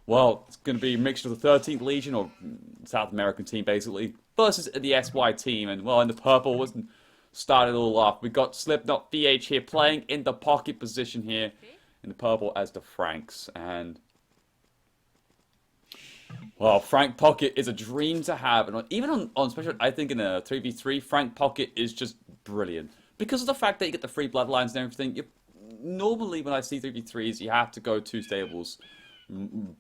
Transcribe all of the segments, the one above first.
Well, it's going to be a mixture of the 13th Legion, or South American team, basically, versus the SY team. And, well, in the purple, wasn't started it all off. We got Slipknot VH here playing in the pocket position here in the purple as the Franks. And, well, Frank Pocket is a dream to have. And even on special, I think in a 3v3, Frank Pocket is just brilliant. Because of the fact that you get the free bloodlines and everything, normally when I see 3v3s, you have to go 2 stables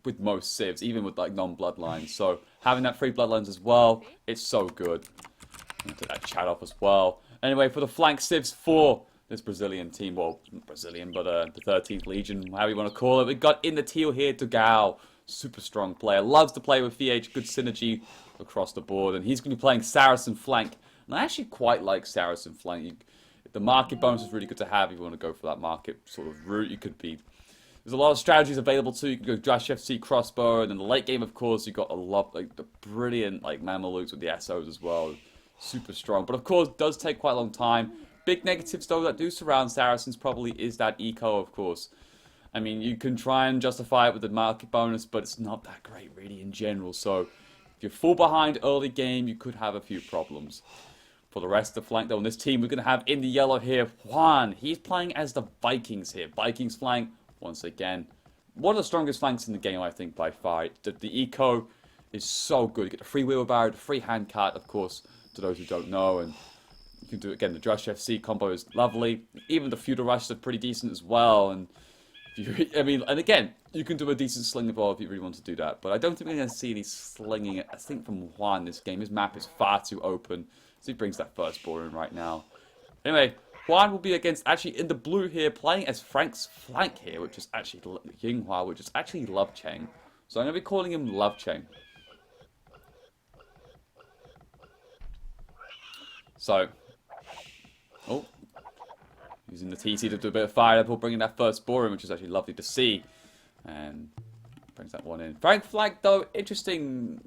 with most civs, even with like non-bloodlines. So having that free bloodlines as well, it's so good. Take that chat off as well. Anyway, for the flank civs for this Brazilian team, well, not Brazilian, but the 13th Legion, however you want to call it, we got in the teal here, Dugao. Super strong player, loves to play with VH, good synergy across the board, and he's going to be playing Saracen flank. And I actually quite like Saracen flank. The market bonus is really good to have if you want to go for that market sort of route. You could be... There's a lot of strategies available too. You can go Dash FC crossbow, and in the late game, of course, you got a lot like the brilliant like Mamelukes with the SOs as well. Super strong, but of course, does take quite a long time. Big negatives though that do surround Saracens probably is that eco, of course. I mean, you can try and justify it with the market bonus, but it's not that great really in general. So if you're full behind early game, you could have a few problems. For the rest of the flank though, on this team, we're going to have in the yellow here, Juan. He's playing as the Vikings here. Vikings flank, once again. One of the strongest flanks in the game, I think, by far. The eco is so good. You get the free wheelbarrow, the free hand cart, of course, to those who don't know. And you can do it again. The Drush FC combo is lovely. Even the feudal rush is pretty decent as well. And and again, you can do a decent sling ball if you really want to do that. But I don't think we're going to see any slinging. I think from Juan this game, his map is far too open. So he brings that first ball in right now. Anyway, Juan will be against, actually in the blue here, playing as Frank's flank here, which is actually Yinghua, which is actually Love Cheng. So I'm going to be calling him Love Cheng. So, oh, using the TC to do a bit of fire level, bringing that first ball in, which is actually lovely to see. And brings that one in. Frank flank, though, interesting.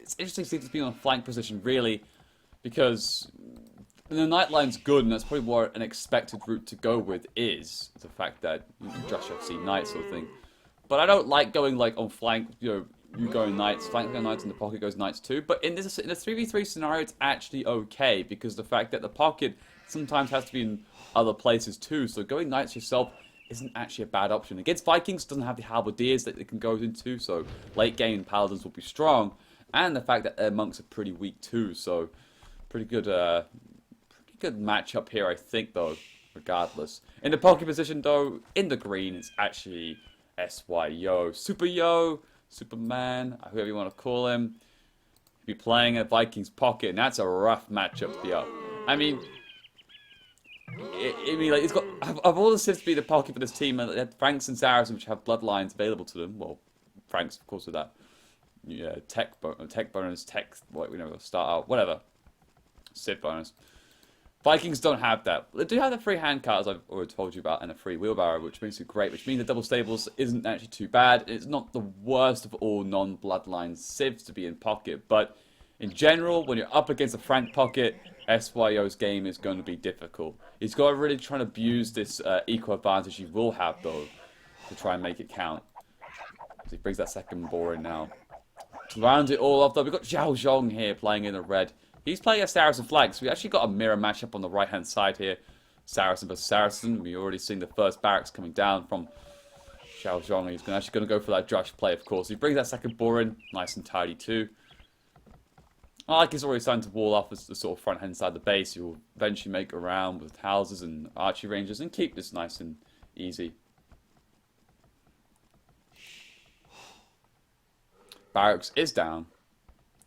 It's interesting to be on a flank position, really, because the Nightline's good, and that's probably what an expected route to go with is the fact that you can just see Knight sort of thing. But I don't like going like on flank, you going Knights, flank going Knights, and the pocket goes Knights too. But in a 3v3 scenario, it's actually okay, because the fact that the pocket sometimes has to be in other places too, so going Knights yourself isn't actually a bad option. Against Vikings, doesn't have the Halberdiers that it can go into, so late game Paladins will be strong, and the fact that their monks are pretty weak too, so pretty good matchup here, I think, though, regardless. In the pocket position, though, in the green, it's actually SY Yo. Super Yo, Superman, whoever you want to call him. He'll be playing a Vikings pocket, and that's a rough matchup to be up. I mean, like, it's got, of all the civs to be the pocket for this team, they had Franks and Saracens, which have bloodlines available to them. Well, Franks, of course, with that tech bonus, start out, whatever. Civ bonus. Vikings don't have that. They do have the free hand cards I've already told you about, and a free wheelbarrow, which makes it great, which means the double stables isn't actually too bad. It's not the worst of all non-bloodline civs to be in pocket, but in general, when you're up against a Frank pocket, SYO's game is going to be difficult. He's got to really try and abuse this equal advantage he will have, though, to try and make it count. So he brings that second ball in now. To round it all off, though, we've got Zhao Zhong here playing in the red. He's playing a Saracen flank, so we actually got a mirror matchup on the right-hand side here. Saracen versus Saracen. We've already seen the first barracks coming down from Zhao Zhong. He's actually going to go for that Drush play, of course. He brings that second ball in, nice and tidy too. I like he's already starting to wall off as the sort of front-hand side of the base. He'll eventually make around with houses and archery ranges and keep this nice and easy. Barracks is down.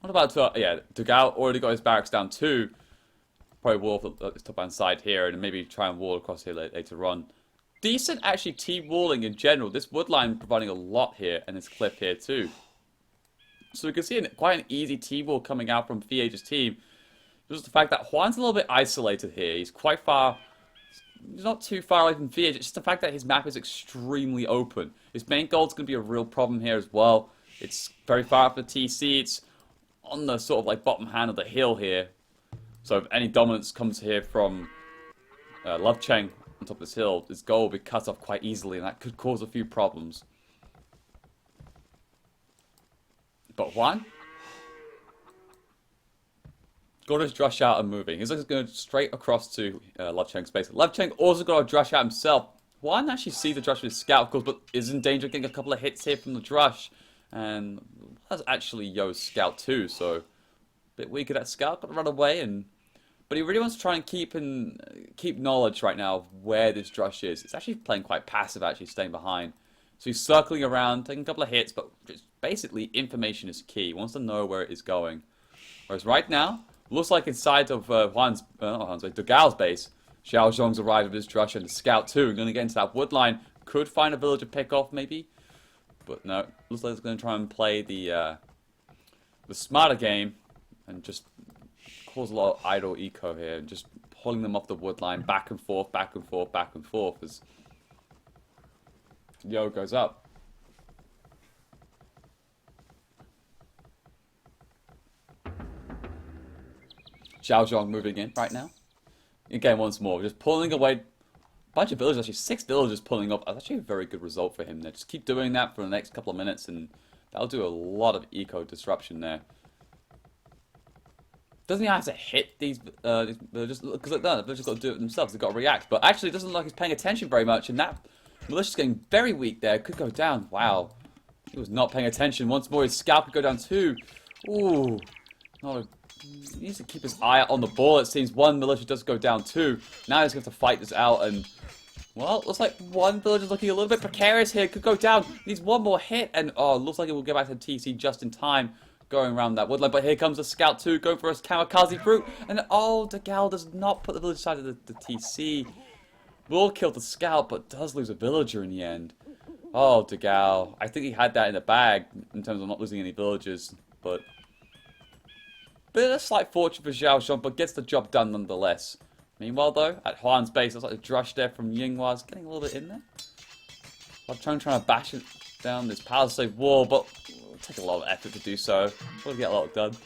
What about, Dugao already got his barracks down too. Probably wall off this top hand side here and maybe try and wall across here later on. Decent actually T-walling in general. This wood line providing a lot here and this cliff here too. So we can see quite an easy T-wall coming out from VH's team. Just the fact that Juan's a little bit isolated here. He's quite far. He's not too far away from VH. It's just the fact that his map is extremely open. His main goal is going to be a real problem here as well. It's very far up the TC. It's on the sort of like bottom hand of the hill here. So if any dominance comes here from Love Cheng on top of this hill, his goal will be cut off quite easily, and that could cause a few problems. But Juan got his drush out and moving. He's like going straight across to Love Cheng's base. Love Cheng also got a drush out himself. Juan actually sees the drush with his scout, of course, but is in danger of getting a couple of hits here from the drush. And that's actually Yo's scout too, so a bit weak at that scout. Got to run away, but he really wants to try and keep knowledge right now of where this drush is. It's actually playing quite passive, actually staying behind. So he's circling around, taking a couple of hits, but just basically information is key. He wants to know where it is going. Whereas right now, looks like inside of Dogale's base, Xiao Zhong's arrived with his drush and the scout too. Going to get into that wood line. Could find a villager pick off maybe. But no, looks like he's going to try and play the smarter game and just cause a lot of idle eco here. And just pulling them off the wood line back and forth, back and forth, back and forth as Yo goes up. Xiao Zhong moving in right now. Again, once more, just pulling away a bunch of villagers, actually 6 villagers pulling up. That's actually a very good result for him there. Just keep doing that for the next couple of minutes and that'll do a lot of eco disruption there. Doesn't he have to hit these villagers? Because the villagers got to do it themselves, they've got to react. But actually it doesn't look like he's paying attention very much and that militia's getting very weak there. Could go down. Wow. He was not paying attention. Once more his scout could go down too. Ooh. Not a He needs to keep his eye on the ball. It seems one militia does go down too. Now he's going to have to fight this out and... Well, looks like one villager's looking a little bit precarious here. Could go down. Needs one more hit and... Oh, looks like it will get back to TC just in time. Going around that woodline. But here comes the scout too. Going for a kamikaze fruit. And oh, Dogale does not put the village side of the TC. Will kill the scout but does lose a villager in the end. Oh, Dogale. I think he had that in the bag in terms of not losing any villagers. But... Bit of a slight fortune for Xiao Zhong, but gets the job done nonetheless. Meanwhile, though, at Huan's base, looks like the drush there from Yinghua's getting a little bit in there. I'm trying to bash it down this palisade wall, but it'll take a lot of effort to do so. We'll get a lot done.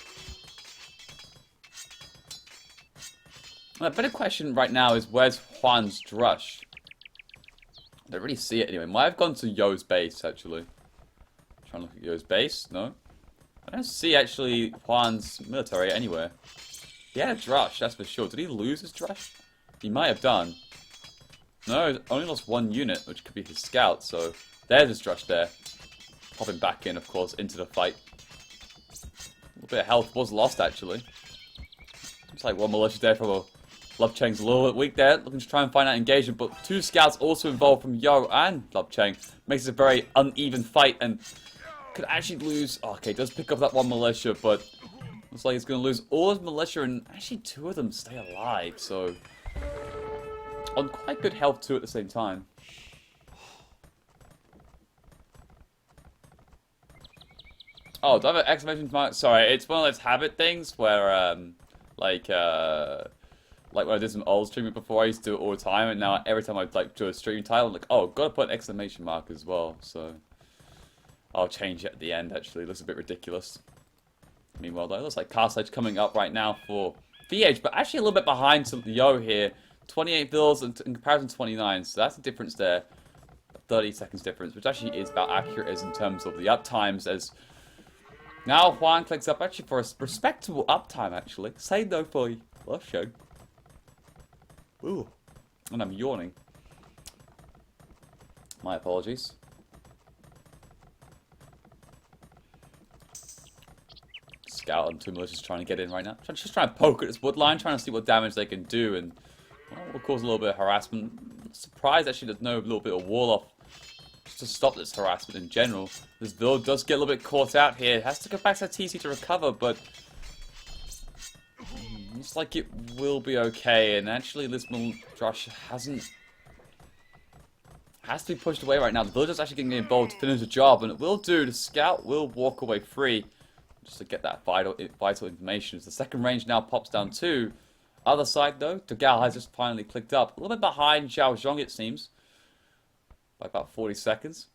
And a better question right now is where's Huan's drush? I don't really see it anyway. Might have gone to Yo's base, actually. Trying to look at Yo's base. No. I don't see actually Juan's military anywhere. He had a drush, that's for sure. Did he lose his drush? He might have done. No, only lost one unit, which could be his scout, so there's his drush there. Popping back in, of course, into the fight. A little bit of health was lost, actually. Looks like one militia there from a... Love Cheng's a little bit weak there, looking to try and find out engagement, but 2 scouts also involved from Yo and Love Cheng. Makes it a very uneven fight, and... Could actually lose... Oh, okay, does pick up that one militia, but... Looks like he's going to lose all his militia, and actually 2 of them stay alive, so... On quite good health, too, at the same time. Oh, do I have an exclamation mark? Sorry, it's one of those habit things where, like when I did some old streaming before, I used to do it all the time, and now every time I, like, do a stream title, I'm like, oh, gotta put an exclamation mark as well, so... I'll change it at the end, actually. It looks a bit ridiculous. Meanwhile, though, it looks like Castle Edge coming up right now for VH, but actually a little bit behind to Yo here. 28 bills in comparison to 29, so that's a difference there. 30 seconds difference, which actually is about accurate as in terms of the uptimes, as now Juan clicks up actually for a respectable uptime, actually. Say no for Love Show. Ooh. And I'm yawning. My apologies. Scout and 2 militias trying to get in right now. Just trying to poke at this wood line, trying to see what damage they can do, and well, will cause a little bit of harassment. Surprised actually there's no little bit of wall off just to stop this harassment in general. This build does get a little bit caught out here. It has to go back to TC to recover, but looks like it will be okay. And actually this drush has to be pushed away right now. The villager's actually getting involved to finish the job, and it will do. The scout will walk away free. Just to get that vital information. As the second range now pops down too. Other side though, Dogale has just finally clicked up. A little bit behind Xiao Zhong, it seems. By about 40 seconds.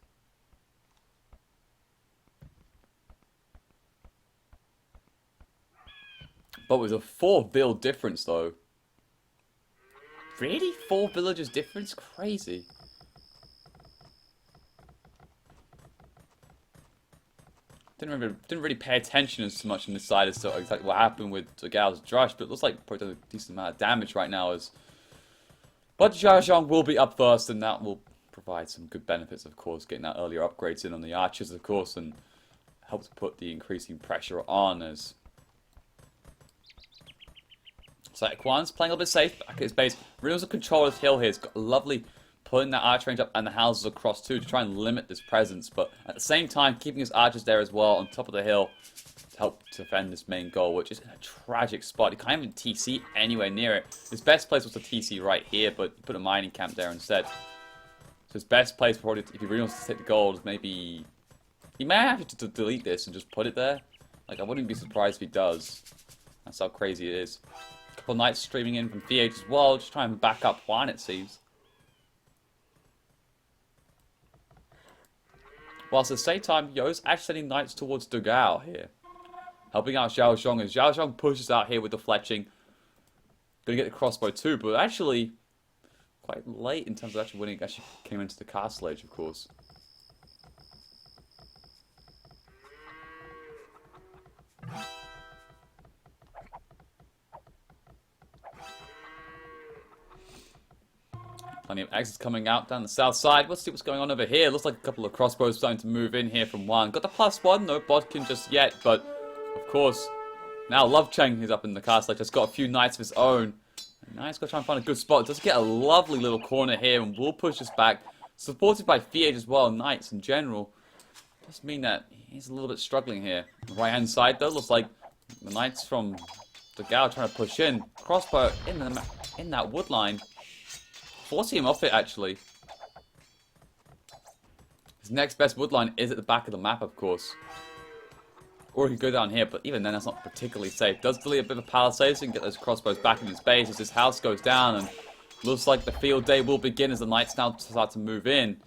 But with a 4 build difference though. Really? 4 villagers difference? Crazy. Didn't really pay attention as much on this side as to exactly what happened with Dogal's Drush, but it looks like probably done a decent amount of damage right now. But Zhao Zhang will be up first, and that will provide some good benefits, of course, getting that earlier upgrades in on the archers, of course, and help to put the increasing pressure on as so Quan's playing a little bit safe back at his base. Reno's in control of his hill here. He's got a lovely putting that archer range up and the houses across too to try and limit this presence, but at the same time keeping his archers there as well on top of the hill to help defend this main goal, which is in a tragic spot. He can't even TC anywhere near it. His best place was to TC right here, but he put a mining camp there instead. So his best place probably, if he really wants to take the gold, is maybe he may have to delete this and just put it there. Like, I wouldn't be surprised if he does. That's how crazy it is. A couple of knights streaming in from VH as well, just trying to back up Juan, it seems. Whilst at the same time, Yo's actually sending knights towards Dogao here. Helping out Zhao Zhong as Zhao Zhong pushes out here with the fletching. Gonna get the crossbow too, but actually quite late in terms of actually winning. Actually came into the castle age, of course. Plenty of exits coming out down the south side. Let's see what's going on over here. Looks like a couple of crossbows starting to move in here from one. Got the +1, no bodkin just yet, but of course, now Love Cheng is up in the castle. Just got a few knights of his own. And now he's got to try and find a good spot. Does get a lovely little corner here and will push us back. Supported by Fiage as well, knights in general. Does mean that he's a little bit struggling here. The right hand side though, looks like the knights from the Gao trying to push in. Crossbow in that wood line. Forcing him off it, actually. His next best wood line is at the back of the map, of course. Or he could go down here, but even then, that's not particularly safe. Does delete a bit of a palisade so he can get those crossbows back in his base as his house goes down. And looks like the field day will begin as the knights now start to move in.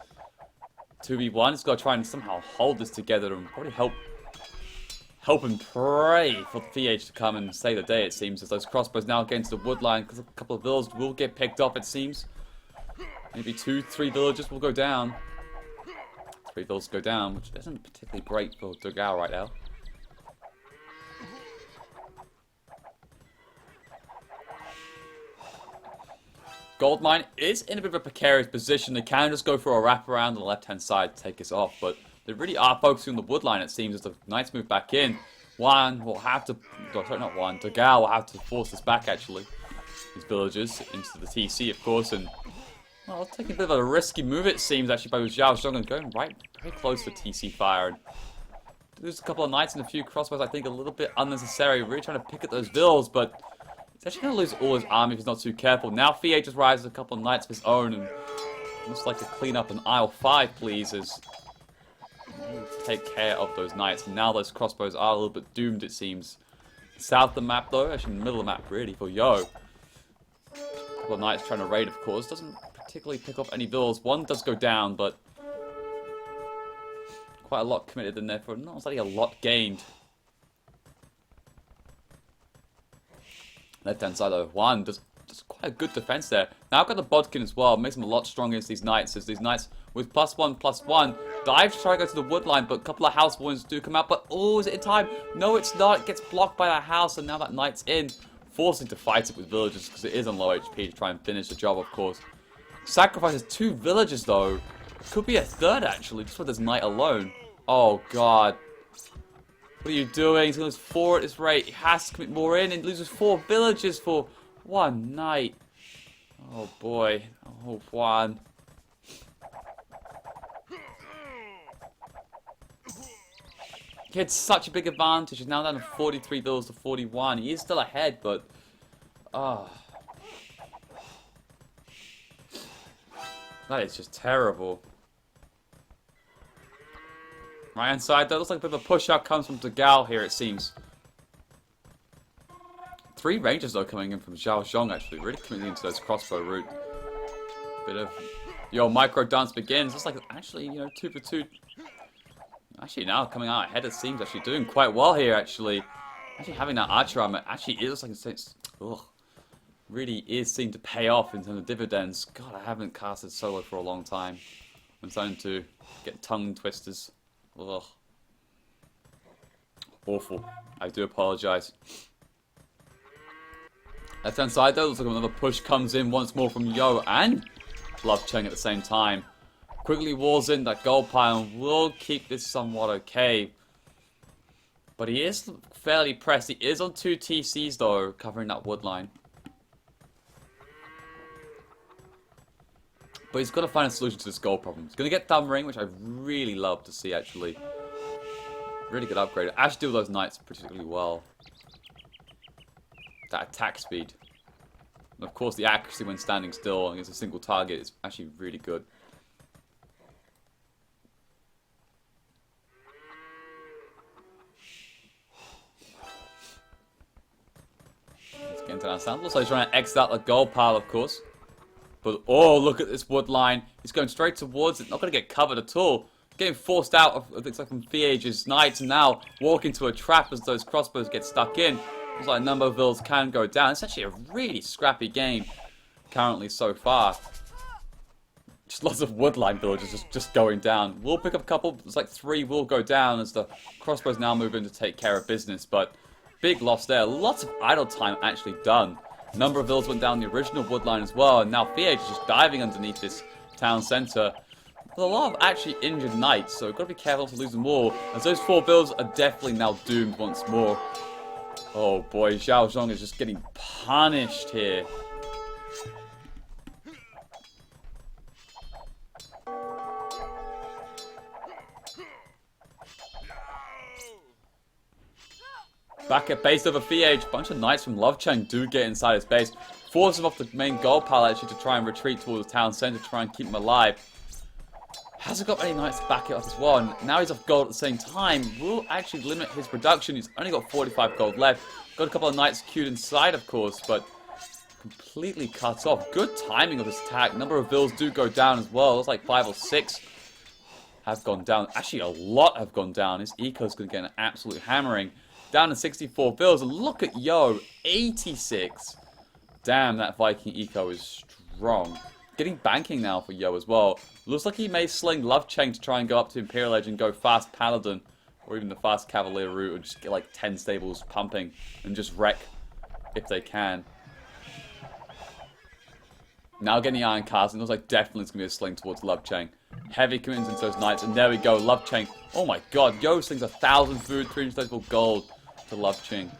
2v1, he's got to try and somehow hold this together and probably help and pray for the VH to come and save the day, it seems, as those crossbows now get into the wood line, because a couple of villas will get picked off, it seems. Maybe 2-3 villages will go down. 3 villas go down, which isn't particularly great for Dogao right now. Goldmine is in a bit of a precarious position. They can just go for a wraparound on the left-hand side to take us off, but they really are focusing on the wood line, it seems, as the knights move back in. Juan will have to... Sorry, not Juan. Dogao will have to force this back, actually. These villagers into the TC, of course, and... Well, taking a bit of a risky move, it seems, actually, by Zhao Zhong, and going right very close to TC fire. And there's a couple of knights and a few crossbows, I think, a little bit unnecessary. Really trying to pick at those vills, but he's actually going to lose all his army if he's not too careful. Now, Fiat just rises a couple of knights of his own, and looks like to clean up an aisle 5, please, as take care of those knights. And now those crossbows are a little bit doomed, it seems. South of the map, though, actually in the middle of the map, really, for Yo. A couple of knights trying to raid, of course. Doesn't particularly pick off any vills. One does go down, but quite a lot committed and therefore not exactly a lot gained. Left hand side though, one does quite a good defense there. Now I've got the bodkin as well, makes him a lot stronger against these knights, as these knights with +1/+1 dive to try to go to the wood line, but a couple of house warnings do come out. But oh, is it in time? No, it's not. It gets blocked by that house, and now that knight's in, forcing to fight it with villagers because it is on low HP to try and finish the job, of course. Sacrifices 2 villagers though. Could be a third actually, just with this knight alone. Oh god. What are you doing? He's going to lose 4 at this rate. He has to commit more in and loses 4 villagers for 1 knight. Oh boy. Oh, Juan. He had such a big advantage. He's now down to 43 villas to 41. He is still ahead, but... that is just terrible. Right hand side, that looks like a bit of a push out comes from Dogao here, it seems. 3 rangers though coming in from Zhao Zhong actually, really committing into those crossbow route. Bit of yo micro dance begins. Looks like actually, you know, 2 for 2. Actually now coming out ahead, it seems actually doing quite well here actually. Actually having that archer armor actually is like it's really is seen to pay off in terms of dividends. God, I haven't casted solo for a long time. I'm starting to get tongue twisters. Ugh. awful. I do apologize. Left-hand side though, looks like another push comes in once more from Yo and Love Cheng at the same time. Quickly walls in that gold pile and will keep this somewhat okay. But he is fairly pressed. He is on 2 TCs though, covering that wood line. But he's got to find a solution to this gold problem. He's going to get Thumb Ring, which I really love to see actually. Really good upgrade. Actually deal with those knights particularly well. That attack speed. And of course the accuracy when standing still against a single target is actually really good. Let's get into that sample. So he's trying to exit out the gold pile of course. But oh, look at this wood line. He's going straight towards it. Not going to get covered at all. Getting forced out of, it looks like, from Fiage's knights. And now walk into a trap as those crossbows get stuck in. Looks like a number of vills can go down. It's actually a really scrappy game currently so far. Just lots of woodline villagers just going down. We'll pick up a couple. It's like 3 will go down as the crossbows now move in to take care of business. But big loss there. Lots of idle time actually done. A number of vills went down the original woodline as well. And now Fiage is just diving underneath this town centre. With a lot of actually injured knights. So we've got to be careful to lose them all. As those 4 vills are definitely now doomed once more. Oh boy, Zhao Zhong is just getting punished here. Back at base over Fiage, a bunch of knights from Love Cheng do get inside his base. Force him off the main gold pile actually to try and retreat towards the town centre to try and keep him alive. Hasn't got any knights to back it up as well. And now he's off gold at the same time. Will actually limit his production. He's only got 45 gold left. Got a couple of knights queued inside, of course, but completely cut off. Good timing of this attack. Number of vills do go down as well. Looks like 5 or 6 have gone down. Actually, a lot have gone down. His eco's going to get an absolute hammering. Down to 64 vills. And look at Yo, 86. Damn, that Viking eco is strong. Getting banking now for Yo as well. Looks like he may sling Love Cheng to try and go up to Imperial Edge and go fast Paladin. Or even the fast Cavalier route. Or just get like 10 stables pumping. And just wreck if they can. Now getting the Iron Castle. It looks like definitely it's going to be a sling towards Love Cheng. Heavy commitments into those knights. And there we go. Love Cheng. Oh my god. Yo slings 1,000 food. 334 gold to Love Cheng.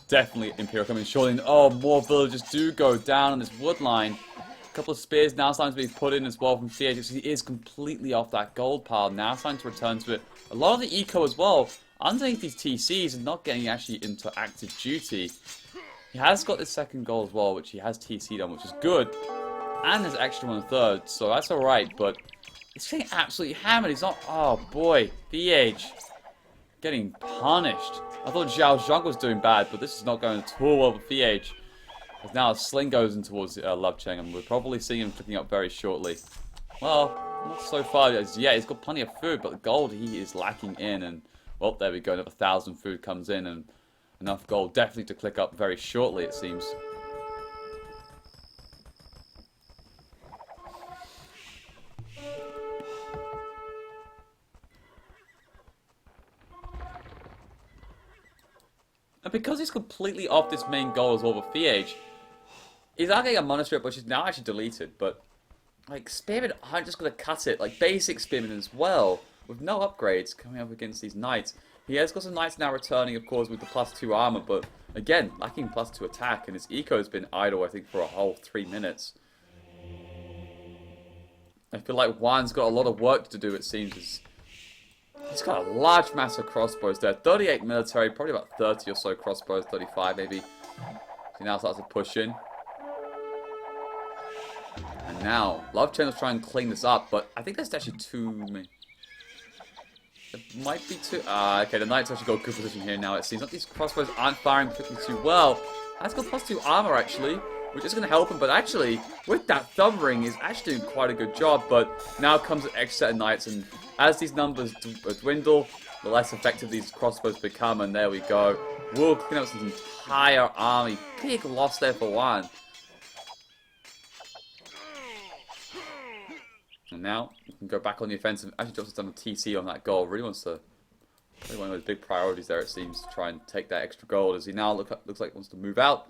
Definitely Imperial coming short in. Oh, more villagers do go down on this wood line. A couple of spears now starting to be put in as well from CH. He is completely off that gold pile. Now starting to return to it. A lot of the eco as well. Underneath these TCs and not getting actually into active duty. He has got his second goal as well, which he has TC'd on, which is good. And there's extra on the third, so that's alright, but he's getting absolutely hammered. He's not... Oh, boy. VH. Getting punished. I thought Zhao Zhong was doing bad, but this is not going at all well with VH. As now a sling goes in towards Love Cheng, and we're probably seeing him picking up very shortly. Well, not so far. Yeah, he's got plenty of food, but the gold he is lacking in, and... Well, there we go. Another 1,000 food comes in, and enough gold definitely to click up very shortly, it seems. And because he's completely off this main goal as well with Fiage, he's not getting a monastery which is now actually deleted, but like Spearmen aren't just going to cut it, like basic Spearmen as well, with no upgrades coming up against these knights. He has got some knights now returning, of course, with the +2 armor, but again, lacking +2 attack, and his eco has been idle, I think, for a whole 3 minutes. I feel like Juan's got a lot of work to do, it seems. He's got a large mass of crossbows there. 38 military, probably about 30 or so crossbows, 35 maybe. He now starts to push in. And now, Love Cheng is trying to clean this up, but I think that's actually too many. It might be too... okay, the knights actually got a good position here now, it seems. Like these crossbows aren't firing particularly too well. Has got +2 armor, actually, which is going to help him. But actually, with that thumb ring, he's actually doing quite a good job. But now comes an extra set of knights, and as these numbers dwindle, the less effective these crossbows become. And there we go. We'll clean up some entire army. Big loss there for one. And now, you can go back on the offensive. Actually, just done a TC on that goal. Really wants to Probably one of those big priorities there, it seems, to try and take that extra gold, as he now looks like he wants to move out.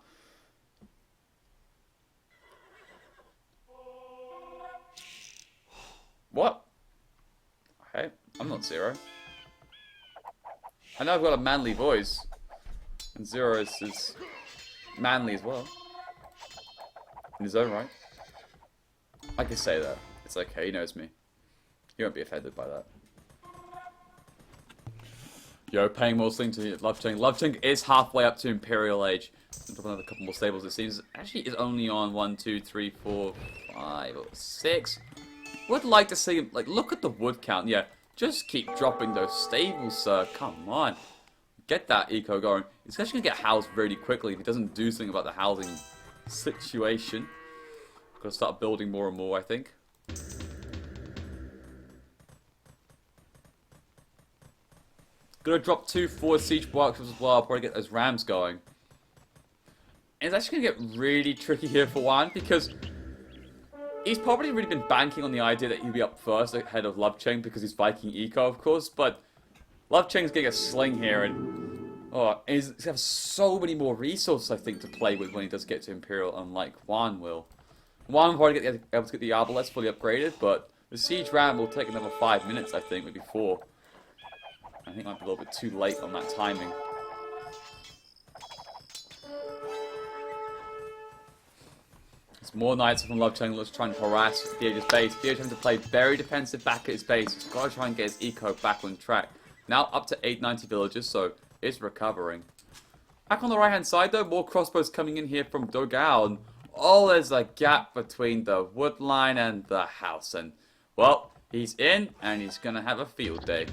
What? Hey, I'm not Zero. I know I've got a manly voice, and Zero is manly as well, in his own right. I can say that. It's okay, he knows me. He won't be offended by that. Yo, paying more things to Love Cheng. Love Cheng is halfway up to Imperial Age. Drop another couple more stables, it seems. Actually, is only on 1, 2, 3, 4, 5, 6. Would like to see him, like, look at the wood count. Yeah, just keep dropping those stables, sir. Come on. Get that eco going. He's actually going to get housed really quickly if he doesn't do something about the housing situation. Got to start building more and more, I think. Gonna drop 2 forward siege workshops as well. Probably get those rams going. And it's actually gonna get really tricky here for one, because he's probably really been banking on the idea that he'll be up first ahead of Love Cheng because he's Viking eco, of course. But Love Cheng's getting a sling here, and he's gonna have so many more resources, I think, to play with when he does get to Imperial, unlike Juan will. Juan will probably be able to get the Arbalest fully upgraded, but the siege ram will take another 5 minutes, I think, maybe 4. I think it might be a little bit too late on that timing. There's more knights from Love Cheng that's trying to harass Theoja's base. Theoja's having to play very defensive back at his base. He's got to try and get his eco back on track. Now up to 890 villagers, so it's recovering. Back on the right hand side though, more crossbows coming in here from Dogao. And there's a gap between the wood line and the house. And, well, he's in and he's going to have a field day.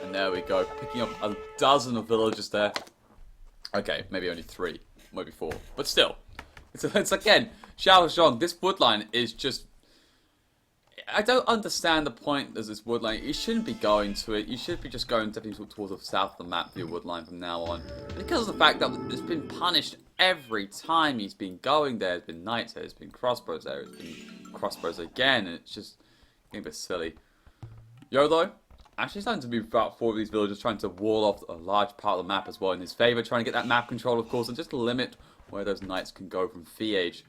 And there we go, picking up a dozen of villagers there. Okay, maybe only 3, maybe 4, but still. It's again, Xiaozhong, this woodline is just... I don't understand the point of this woodline. You shouldn't be going to it. You should be just going definitely towards the south of the map for your woodline from now on. Because of the fact that it's been punished every time he's been going there. There's been knights there, there's been crossbows there, there's been crossbows again, and it's just getting a bit silly. Yo though, actually starting to move about 4 of these villagers, trying to wall off a large part of the map as well in his favour, trying to get that map control, of course, and just limit where those knights can go from Fiage.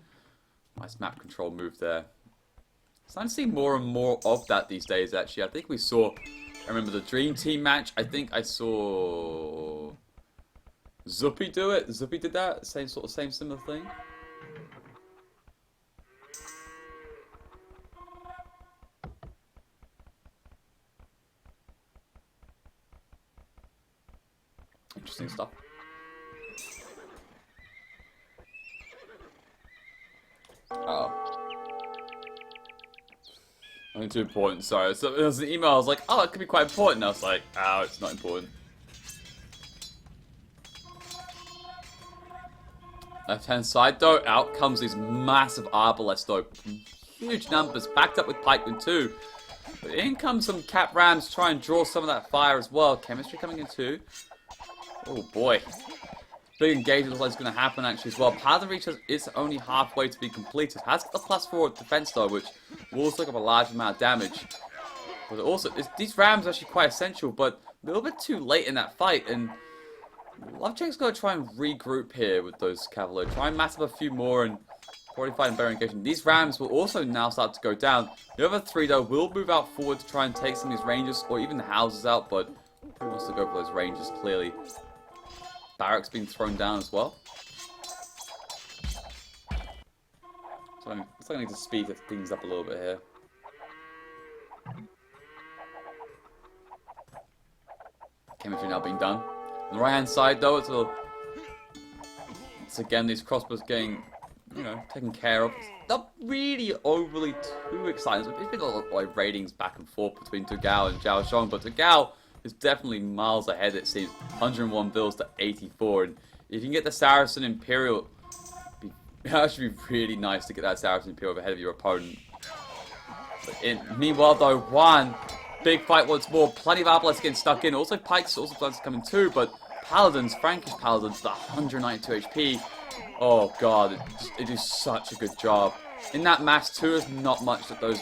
Nice map control move there. Starting to see more and more of that these days, actually. I think we saw, I remember the Dream Team match, I think I saw Zuppy do it. Zuppy did that, same similar thing. Interesting stuff. Only too important, sorry. So there was an email, I was like, oh, it could be quite important. I was like, oh, it's not important. Left-hand side, though, out comes these massive Arbalests, though. Huge numbers, backed up with pikemen, too. But in comes some Cap Rams to try and draw some of that fire as well. Chemistry coming in, too. Oh, boy. Big engagement looks like it's going to happen, actually, as well. Paladin Reach is only halfway to be completed. Has got the +4 defense, though, which will also take up a large amount of damage. But also, these Rams are actually quite essential, but a little bit too late in that fight, and Love Cheng's going to try and regroup here with those cavalry. Try and mass up a few more and probably find a better engagement. These Rams will also now start to go down. The other 3, though, will move out forward to try and take some of these ranges, or even the houses out, but probably wants to go for those ranges, clearly. Barracks being thrown down as well. So I need to speed things up a little bit here. Chemistry now being done. On the right hand side though, it's again these crossbows getting, taken care of. It's not really overly too exciting. It's been a lot of like ratings back and forth between Dogao and Xiaozhong, but Dogao is definitely miles ahead, it seems. 101 bills to 84, and if you can get the Saracen Imperial, it would actually be really nice to get that Saracen Imperial ahead of your opponent. Meanwhile though, Juan, big fight once more, plenty of Arbalests getting stuck in, also Pikes also plans to come in too, but Paladins, Frankish Paladins, the 192 HP, Oh god, it do such a good job. In that match too, there's not much that those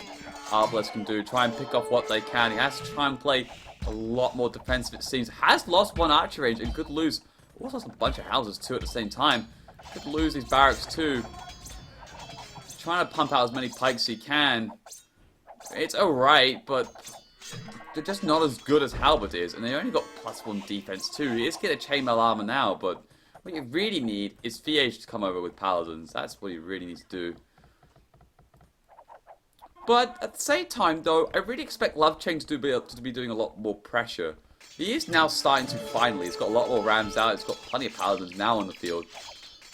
Arbalests can do. Try and pick off what they can. He has to try and play a lot more defensive, it seems. Has lost one archer range and could lose. Also lost a bunch of houses too at the same time. Could lose his barracks too. Trying to pump out as many pikes as he can. It's alright, but they're just not as good as Halberdiers, and they only got +1 defense too. He is getting a chainmail armor now, but what you really need is VH to come over with Paladins. That's what you really need to do. But at the same time, though, I really expect Lovechang to be doing a lot more pressure. He is now starting to finally. He's got a lot more rams out. He's got plenty of Paladins now on the field.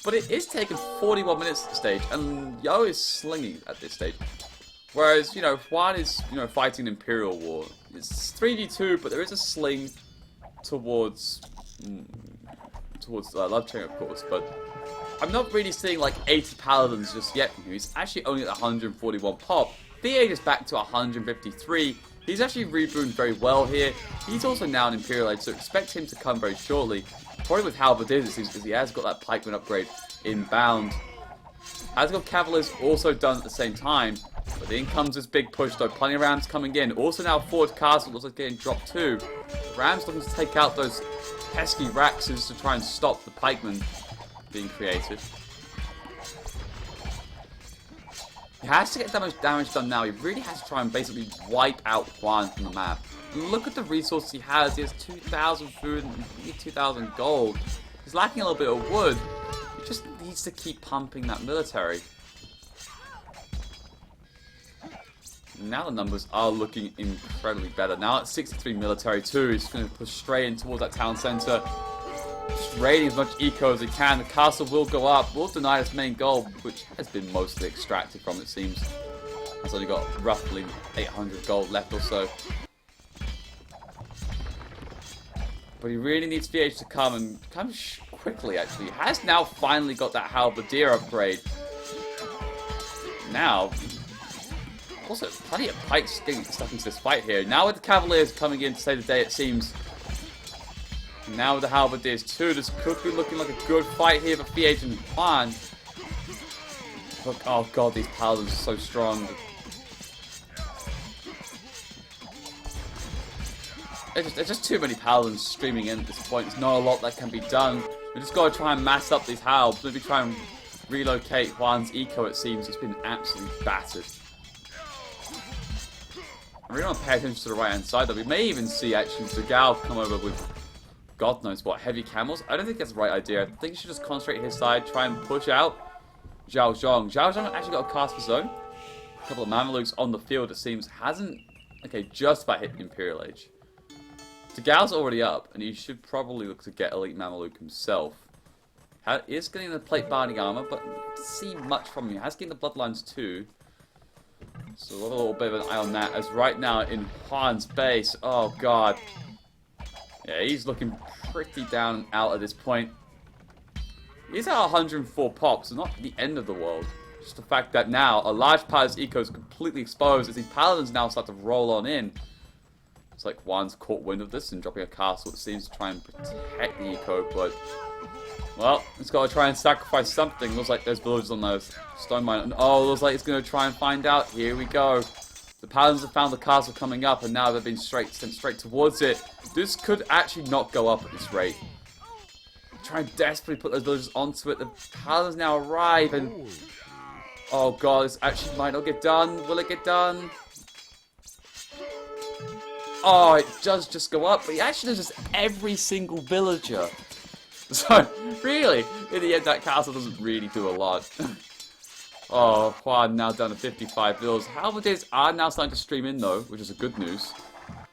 But it is taking 41 minutes at this stage, and Yo is slinging at this stage. Whereas, you know, Juan is, you know, fighting an Imperial War. It's 3v2, but there is a sling towards Lovechang, of course. But I'm not really seeing like 80 Paladins just yet from him. He's actually only at 141 pop. VH is back to 153. He's actually rebooted very well here. He's also now an Imperial Age, so expect him to come very shortly. Probably with Halberdiers, it seems, because he has got that pikeman upgrade inbound. Has got Cavaliers also done at the same time. But in comes this big push though. Plenty of Rams coming in. Also now Ford Castle looks like getting dropped too. Rams looking to take out those pesky Raxes to try and stop the pikemen being created. He has to get that much damage done now. He really has to try and basically wipe out Juan from the map. Look at the resources he has. He has 2,000 food and 2,000 gold. He's lacking a little bit of wood. He just needs to keep pumping that military. Now the numbers are looking incredibly better. Now at 63 military too. He's going to push straight in towards that town centre. Just raiding as much eco as he can. The castle will go up. Will deny its main goal, which has been mostly extracted from, it seems. It's only got roughly 800 gold left or so. But he really needs VH to come, and come quickly actually. He has now finally got that Halberdier upgrade. Now, also plenty of pikes getting stuck into this fight here. Now with the Cavaliers coming in to save the day, it seems. Now with the Halberdiers too, this could be looking like a good fight here for VH and Juan. Look, oh god, these Paladins are so strong. There's just too many Paladins streaming in at this point. There's not a lot that can be done. We just got to try and mass up these Halbs. Maybe try and relocate Juan's eco, it seems. He's been absolutely battered. I really want to pay attention to the right hand side though. We may even see actually Zagao come over with God knows what, heavy camels. I don't think that's the right idea. I think he should just concentrate his side, try and push out Zhao Zhong. Zhao Zhong actually got a cast for zone. A couple of Mamelukes on the field, it seems. Hasn't, okay, just about hit the Imperial Age. Zagao's already up, and he should probably look to get Elite Mameluke himself. He is getting the plate binding armor, but not to see much from him. He has getting the bloodlines too. So we'll have a little bit of an eye on that, as right now in Juan's base, oh god. Yeah, he's looking pretty down and out at this point. He's at 104 pops, so not the end of the world. Just the fact that now a large part of his eco is completely exposed as these Paladins now start to roll on in. It's like Juan's caught wind of this and dropping a castle, it seems, to try and protect the eco, but well, it's got to try and sacrifice something. Looks like there's villagers on those stone mine. And oh, looks like it's going to try and find out. Here we go. The Paladins have found the castle coming up, and now they've been sent straight towards it. This could actually not go up at this rate. Try and desperately put those villagers onto it. The Paladins now arrive, and oh god, this actually might not get done. Will it get done? Oh, it does just go up, but he actually does just every single villager. So, really, in the end, that castle doesn't really do a lot. Oh, Juan now down to 55 villas. Halberdiers are now starting to stream in, though, which is a good news.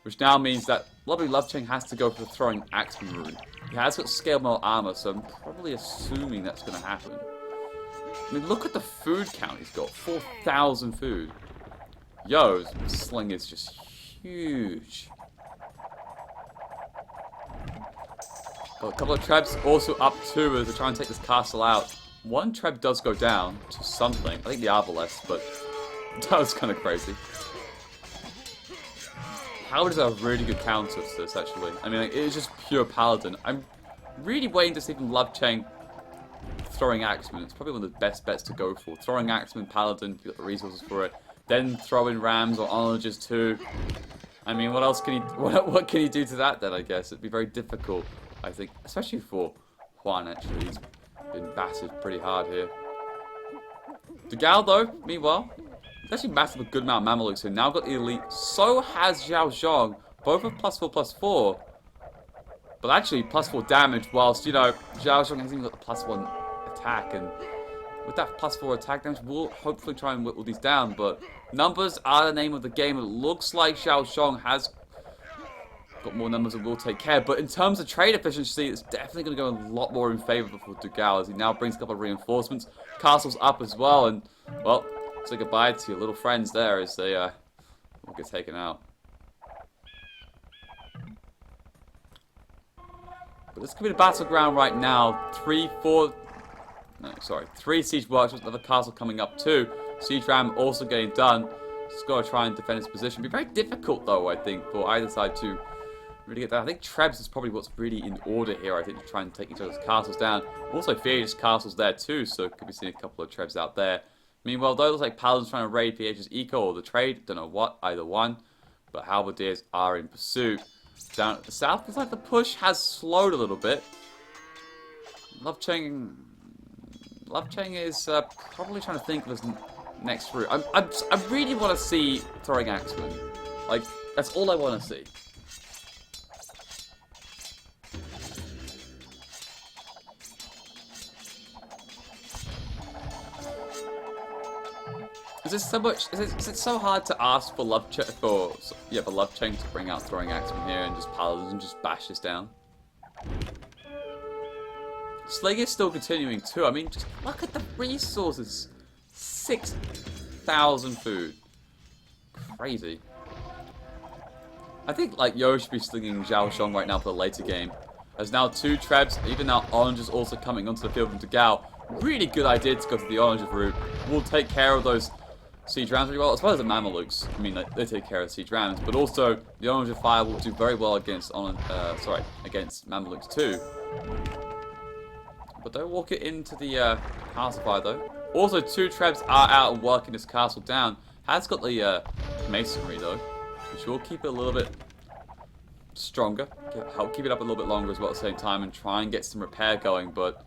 Which now means that lovely Lovechang has to go for the throwing axeman route. He has got scale mail armor, so I'm probably assuming that's going to happen. I mean, look at the food count he's got. 4,000 food. Yo, his sling is just huge. Got a couple of trebs also up too as they try and take this castle out. One treb does go down to something. I think the Arbalest, but that was kind of crazy. Howard is a really good counter to this, actually. I mean, like, it is just pure paladin. I'm really waiting to see from Lovechang throwing axeman. It's probably one of the best bets to go for. Throwing axeman, paladin, if you've got the resources for it. Then throw in rams or onagers too. I mean, what else can he? What can he do to that then? I guess it'd be very difficult. I think, especially for Juan. Actually, he's been battered pretty hard here. Degao though, meanwhile, he's actually massive a good amount of Mamelukes here. Now got the elite. So has Zhao Zhong. Both of +4/+4. But actually, +4 damage, whilst, you know, Zhao Zhong hasn't even got the +1 attack. And with that +4 attack damage, we'll hopefully try and whittle these down. But numbers are the name of the game. It looks like Zhao Zhong has got more numbers and will take care. But in terms of trade efficiency, it's definitely going to go a lot more in favor for Degao as he now brings a couple of reinforcements. Castle's up as well. And, well, say goodbye to your little friends there as they will get taken out. But this could be the battleground right now. 3 siege workshops, another castle coming up too. Siege ram also getting done. Just got to try and defend his position. Be very difficult though, I think, for either side to really get that. I think Trebs is probably what's really in order here. I think to try and take each other's castles down. Also, Fiage's castle's there too, so could be seeing a couple of Trebs out there. Meanwhile, though, it looks like Paladin's trying to raid Fiage's eco or the trade. Don't know what, either one. But Halberdiers are in pursuit. Down at the south, looks like the push has slowed a little bit. Love Cheng is probably trying to think of his next route. I really want to see throwing axemen. Like, that's all I want to see. Is it so hard to ask for Love Cheng to bring out throwing axemen here and just paladins and just bash this down? Slaying is still continuing too. I mean, just look at the resources. 6,000 food. Crazy. I think like Yo should be slinging Zhao Zhong right now for the later game. There's now 2 Trebs, even now Orange is also coming onto the field from Degao. Really good idea to go to the Orange route. We'll take care of those siege rams really well, as well as the Mamelukes. I mean, they take care of siege rams, but also the Orange of Fire will do very well against against Mamelukes too. But don't walk it into the castle fire though. Also, 2 Trebs are out and working this castle down. Has got the masonry though, which will keep it a little bit stronger. Help keep it up a little bit longer as well at the same time and try and get some repair going. But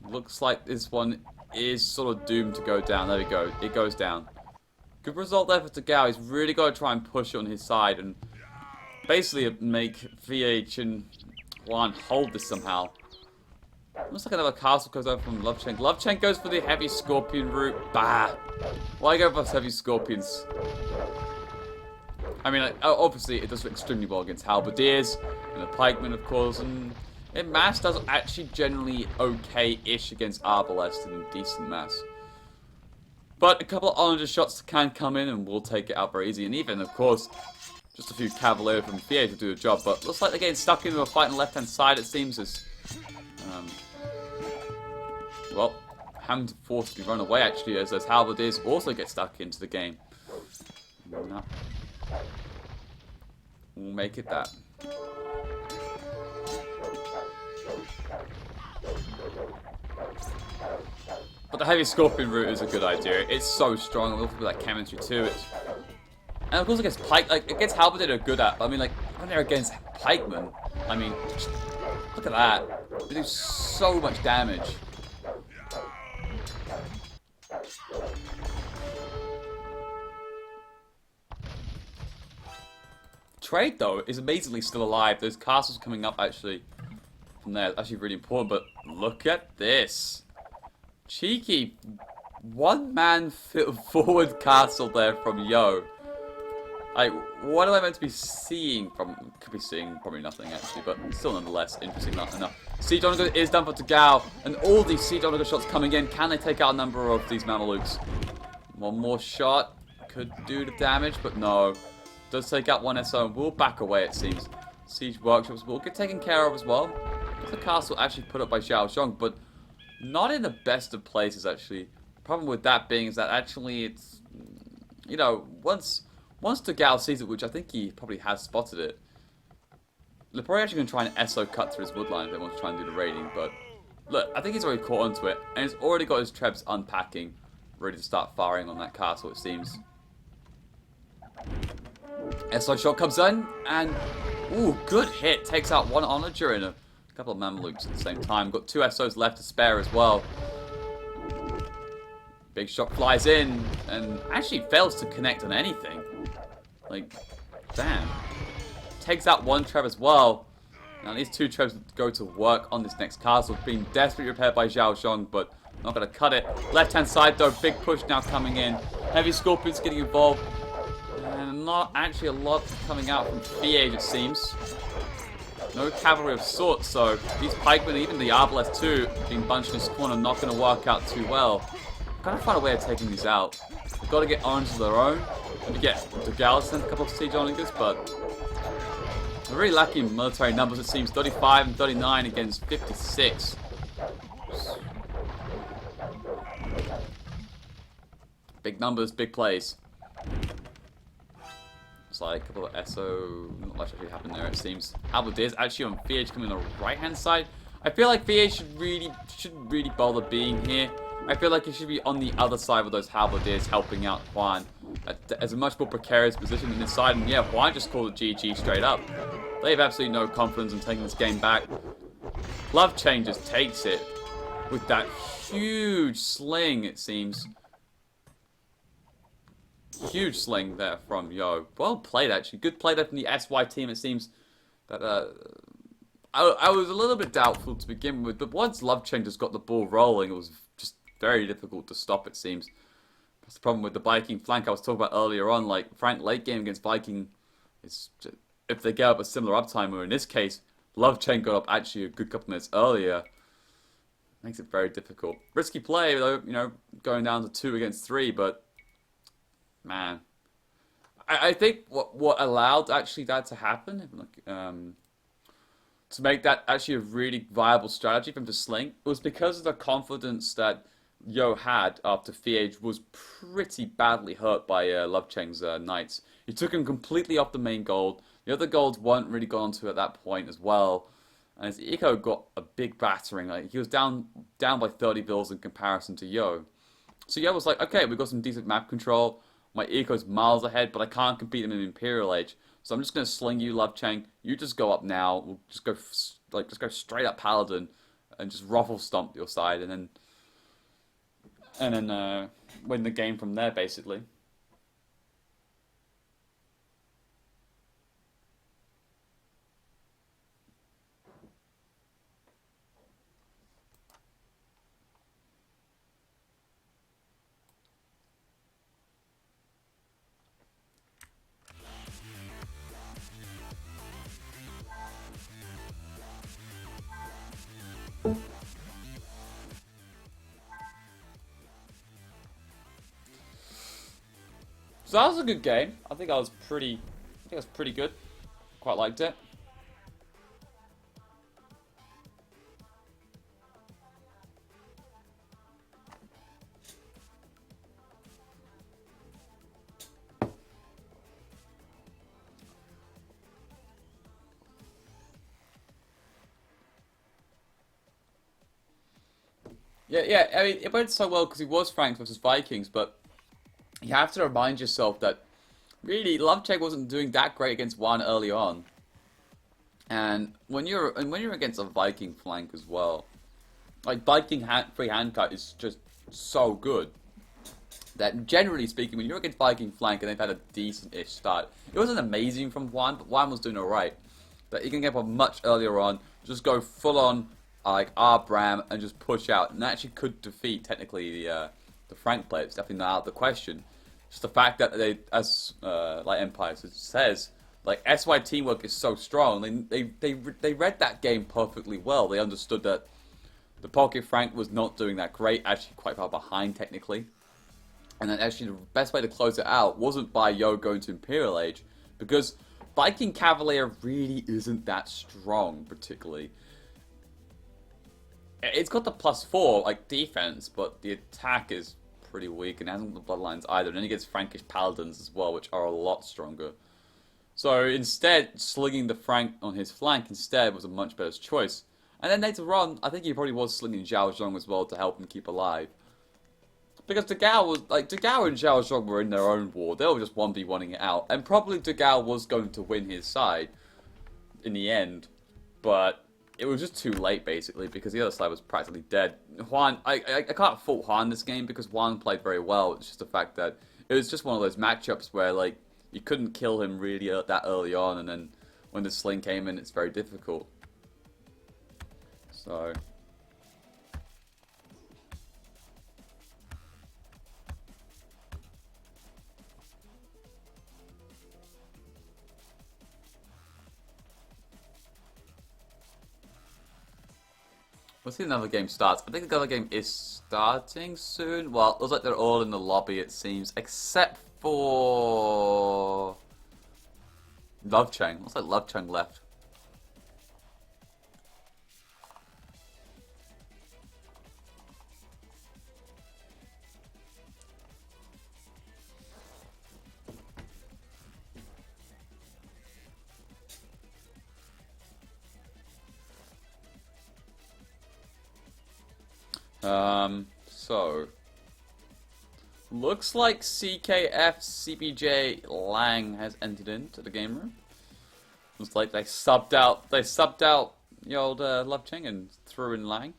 looks like this one is sort of doomed to go down. There we go. It goes down. Good result there for Degao. He's really got to try and push it on his side and basically make VH and Juan hold this somehow. Looks like another castle goes over from Love Cheng. Love Cheng goes for the heavy scorpion route. Bah! Why go for heavy scorpions? I mean, like, obviously it does extremely well against halberdiers and the pikemen, of course, and in mass does actually generally okay-ish against arbalest and decent mass. But a couple of orange shots can come in and we'll take it out very easy. And even, of course, just a few cavalier from Fiat to do the job. But looks like they're getting stuck into a fight on the left-hand side, it seems, as well, having to force to run away actually, as those halberdiers also get stuck into the game. No. We'll make it that. But the heavy scorpion route is a good idea. It's so strong. It'll also be like chemistry too. And of course against pike, like against halberdier they're good at. But I mean, like when they're against pikemen, I mean, just look at that. They do so much damage. Trade though is amazingly still alive. Those castles coming up actually from there is actually really important. But look at this. Cheeky one-man forward castle there from Yo. Like, what am I meant to be seeing from... Could be seeing probably nothing, actually, but still nonetheless interesting enough. Siege Onager is done for Degao, and all these Siege Onager shots coming in. Can they take out a number of these Mamelukes? One more shot. Could do the damage, but no. Does take out one SO, and will back away, it seems. Siege Workshops will get taken care of as well. The castle actually put up by Zhao Zhong, but not in the best of places, actually. The problem with that being is that actually it's... You know, once Degao sees it, which I think he probably has spotted it, they're probably actually going to try and SO cut through his woodline if they want to try and do the raiding, but Look, I think he's already caught onto it, and he's already got his trebs unpacking, ready to start firing on that castle, it seems. SO shot comes in, and ooh, good hit. Takes out one onager and a couple of Mamelukes at the same time. Got two SOs left to spare as well. Big shot flies in, and actually fails to connect on anything. Like, damn. Takes out one Treb as well. Now these two Trebs go to work on this next castle. Being desperately repaired by Zhao Zhong, but not going to cut it. Left hand side though, big push now coming in. Heavy Scorpions getting involved. And not actually a lot coming out from Fiage, it seems. No cavalry of sorts, so these pikemen, even the Arbalest too, being bunched in this corner, not going to work out too well. Gotta find a way of taking these out. We've got to get orange of their own. Maybe get the Galison, a couple of siege onagers, but we're really lacking in military numbers, it seems. 35 and 39 against 56. Big numbers, big plays. It's like a couple of SO, not much actually happened there, it seems. Halberdiers actually on Fiage coming on the right hand side. I feel like Fiage shouldn't really bother being here. I feel like he should be on the other side with those Halberdiers helping out Juan. As a much more precarious position than this side, and yeah, Juan just called it GG straight up. They have absolutely no confidence in taking this game back. Love Chain just takes it with that huge sling, it seems. Huge sling there from Yo. Well played, actually. Good play there from the SY team, it seems. That I was a little bit doubtful to begin with, but once Love Chain just got the ball rolling, it was just very difficult to stop, it seems. That's the problem with the Viking flank I was talking about earlier on. Like, Frank late game against Viking, is just, if they get up a similar uptime, or in this case, Love Chain got up actually a good couple minutes earlier, makes it very difficult. Risky play, though, you know, going down to 2 against 3, but man, I think what allowed actually that to happen, to make that actually a really viable strategy for him to sling, was because of the confidence that Yo had after Fiage was pretty badly hurt by Love Chain's knights. He took him completely off the main gold. The other golds weren't really gone to at that point as well. And his eco got a big battering. Like, he was down by 30 bills in comparison to Yo. So Yo was like, okay, we've got some decent map control. My eco's miles ahead, but I can't compete him in Imperial Age. So I'm just gonna sling you, Love Chain. You just go up now. We'll just go straight up Paladin and just ruffle stomp your side, and then win the game from there, basically. So that was a good game. I think I was pretty good. Quite liked it. Yeah. I mean, it went so well because it was Franks versus Vikings, but you have to remind yourself that really Love Chain wasn't doing that great against one early on, and when you're against a Viking flank as well, like Viking free hand cut is just so good that generally speaking, when you're against Viking flank and they've had a decent-ish start, it wasn't amazing from Juan, but Juan was doing alright. But you can get up much earlier on, just go full on like Bram and just push out, and that actually could defeat technically the Frank play. It's definitely not out of the question. Just the fact that they, as like Empire says, like SY teamwork is so strong. They read that game perfectly well. They understood that the Pocket Frank was not doing that great, actually quite far behind technically. And then actually the best way to close it out wasn't by Yo going to Imperial Age, because Viking Cavalier really isn't that strong particularly. It's got the +4 like defense, but the attack is pretty weak, and it hasn't got the bloodlines either. And then he gets Frankish Paladins as well, which are a lot stronger. So instead, slinging the Frank on his flank instead was a much better choice. And then later on, I think he probably was slinging Zhao Zhong as well to help him keep alive. Because Degao and Zhao Zhong were in their own war. They were just 1v1ing it out. And probably Degao was going to win his side in the end. But it was just too late, basically, because the other side was practically dead. Juan, I can't fault Juan this game because Juan played very well. It's just the fact that it was just one of those matchups where, like, you couldn't kill him really that early on. And then when the sling came in, it's very difficult. So... Let's see another game starts. I think the other game is starting soon. Well, it looks like they're all in the lobby, it seems. Except for... Love Chang. Looks like Love Chang left. So looks like CKF CBJ Lang has entered into the game room. Looks like they subbed out the old Love Ching and threw in Lang.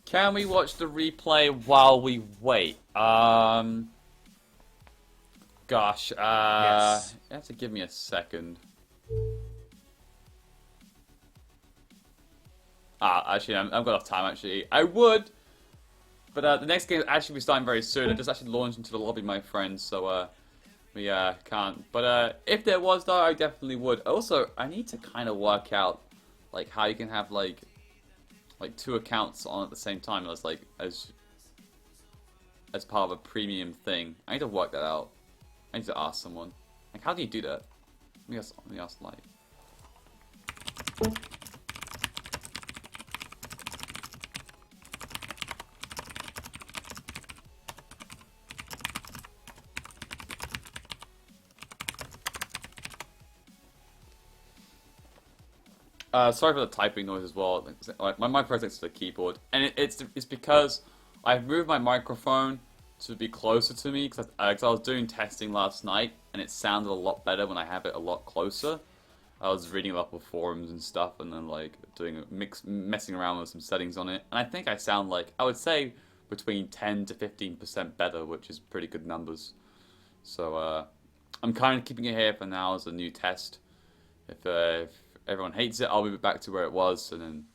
Can we watch the replay while we wait? Gosh, Yes. you have to give me a second. Actually, I've got enough time, actually. I would, but the next game will actually be starting very soon. I just actually launched into the lobby, my friends, so we can't. But if there was, though, I definitely would. Also, I need to kind of work out, like, how you can have, like two accounts on at the same time as part of a premium thing. I need to work that out. I need to ask someone. Like, how do you do that? Let me ask Light. Sorry for the typing noise as well. Like, my microphone's next to the keyboard, and it's because I've moved my microphone to be closer to me because I was doing testing last night, and it sounded a lot better when I have it a lot closer. I was reading a lot of forums and stuff, and then like messing around with some settings on it, and I think I sound like I would say between 10 to 15% better, which is pretty good numbers. So I'm kind of keeping it here for now as a new test. If everyone hates it, I'll move it back to where it was, and then...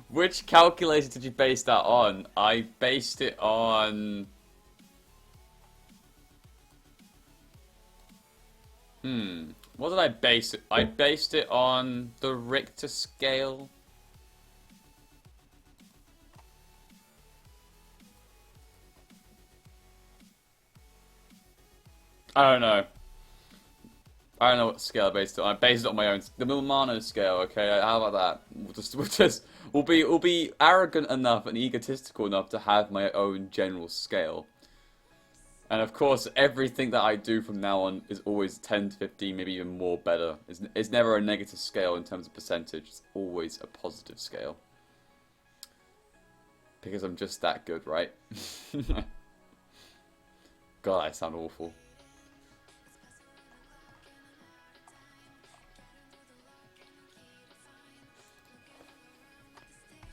Which calculator did you base that on? I based it on... What did I base it? I based it on the Richter scale. I don't know. I don't know what scale I based it on. I based it on my own, the Milmano scale. Okay, how about that? We'll be arrogant enough and egotistical enough to have my own general scale. And of course, everything that I do from now on is always 10 to 15, maybe even more better. It's never a negative scale in terms of percentage. It's always a positive scale. Because I'm just that good, right? God, I sound awful.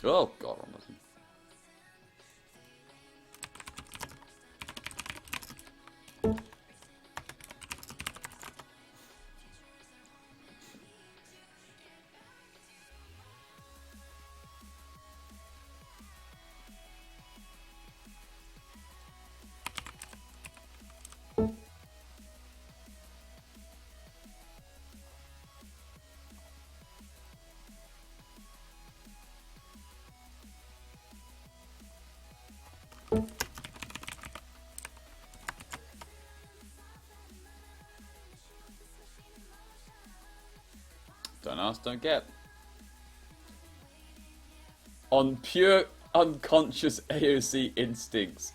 Oh, God, I'm looking. Don't ask, don't get. On pure unconscious AOC instincts.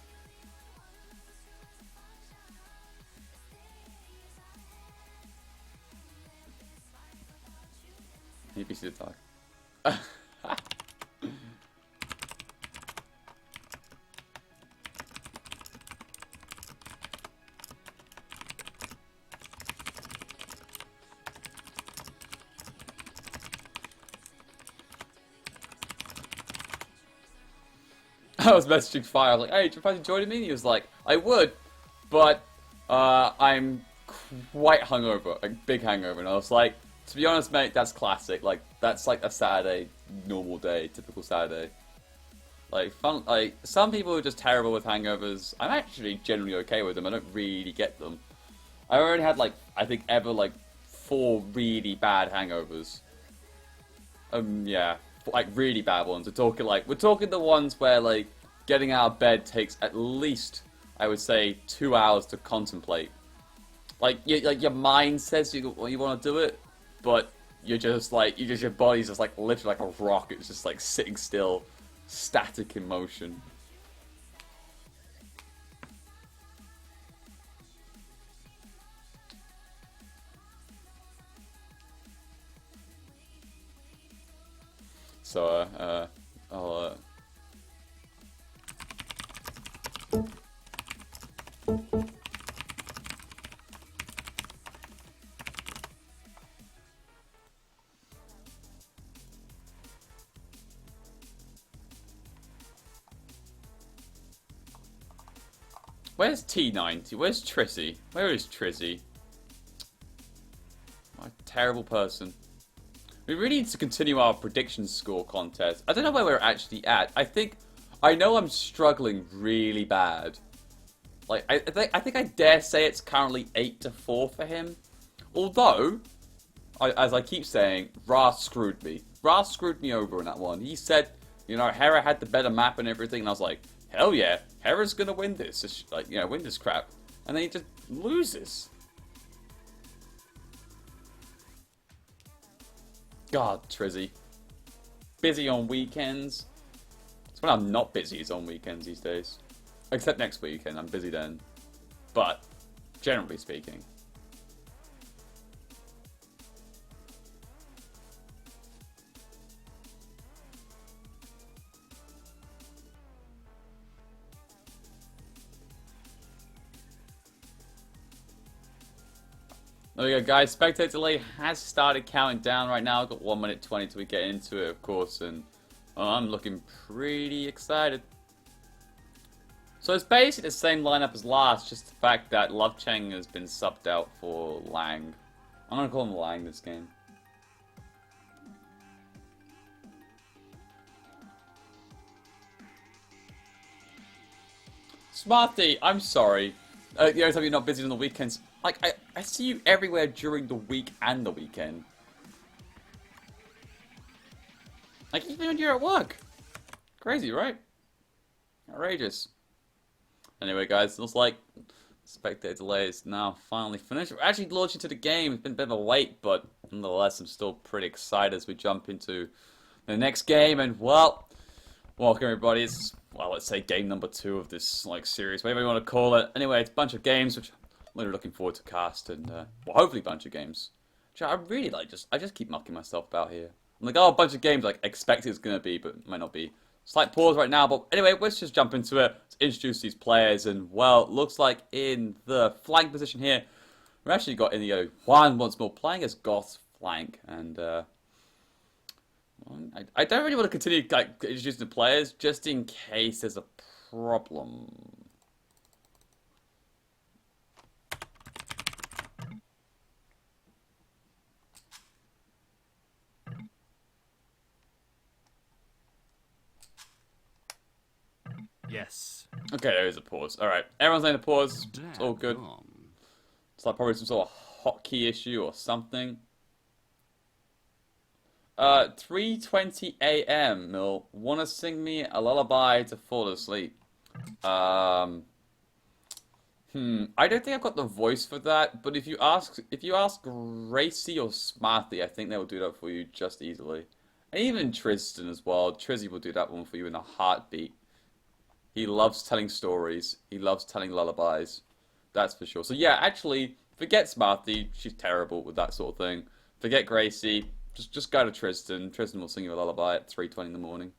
Maybe see the talk. I was messaging Fire, I was like, hey, do you fancy joining me? And he was like, I would, but I'm quite hungover, like big hangover. And I was like, to be honest, mate, that's classic. Like, that's like a Saturday, normal day, typical Saturday. Like, fun, like, some people are just terrible with hangovers. I'm actually generally okay with them. I don't really get them. I already had, like, I think ever, like, 4 really bad hangovers. Yeah. Like really bad ones. We're talking the ones where like getting out of bed takes at least, I would say, 2 hours to contemplate. Like your mind says you want to do it, but you're just like your body's just like literally like a rock. It's just like sitting still, static in motion. So I'll Where's T90? Where's Trissy? Where is Trissy? My terrible person. We really need to continue our prediction score contest. I don't know where we're actually at. I know I'm struggling really bad. Like, I think I dare say it's currently 8-4 for him. Although, as I keep saying, Ra screwed me. Ra screwed me over in that one. He said, you know, Hera had the better map and everything, and I was like, hell yeah, Hera's gonna win this. Like, you know, win this crap. And then he just loses. God, Trizzy. Busy on weekends. It's when I'm not busy is on weekends these days. Except next weekend, I'm busy then. But, generally speaking. There we go, guys. Spectator delay has started counting down right now. I've got 1 minute 20 till we get into it, of course, and I'm looking pretty excited. So it's basically the same lineup as last, just the fact that Love Cheng has been subbed out for Lang. I'm gonna call him Lang this game. Smarty, I'm sorry. The only time you're not busy on the weekends. Like, I see you everywhere during the week and the weekend. Like, even when you're at work. Crazy, right? Outrageous. Anyway, guys, it looks like Spectator delay is now finally finished. We're actually launching to the game. It's been a bit of a wait, but nonetheless, I'm still pretty excited as we jump into the next game. And, well, welcome everybody. It's, well, let's say game number 2 of this, like, series, whatever you want to call it. Anyway, it's a bunch of games, which I'm really looking forward to cast, and, well, hopefully a bunch of games. Which I really like, I just keep mucking myself about here. I'm like, oh, a bunch of games, like, expect it's going to be, but it might not be. Slight pause right now, but anyway, let's just jump into it. Let's introduce these players, and well, looks like in the flank position here, we actually got Inigo Juan once more playing as Goth's flank, and I don't really want to continue like introducing the players just in case there's a problem. Yes. Okay, there is a pause. Alright, everyone's in a pause. It's all good. It's like probably some sort of hotkey issue or something. 3:20 a.m. Mill. Wanna sing me a lullaby to fall asleep? I don't think I've got the voice for that, but if you ask Gracie or Smarty, I think they will do that for you just easily. And even Tristan as well. Trizzy will do that one for you in a heartbeat. He loves telling stories. He loves telling lullabies. That's for sure. So yeah, actually, forget Smarty. She's terrible with that sort of thing. Forget Gracie. Just go to Tristan. Tristan will sing you a lullaby at 3:20 in the morning.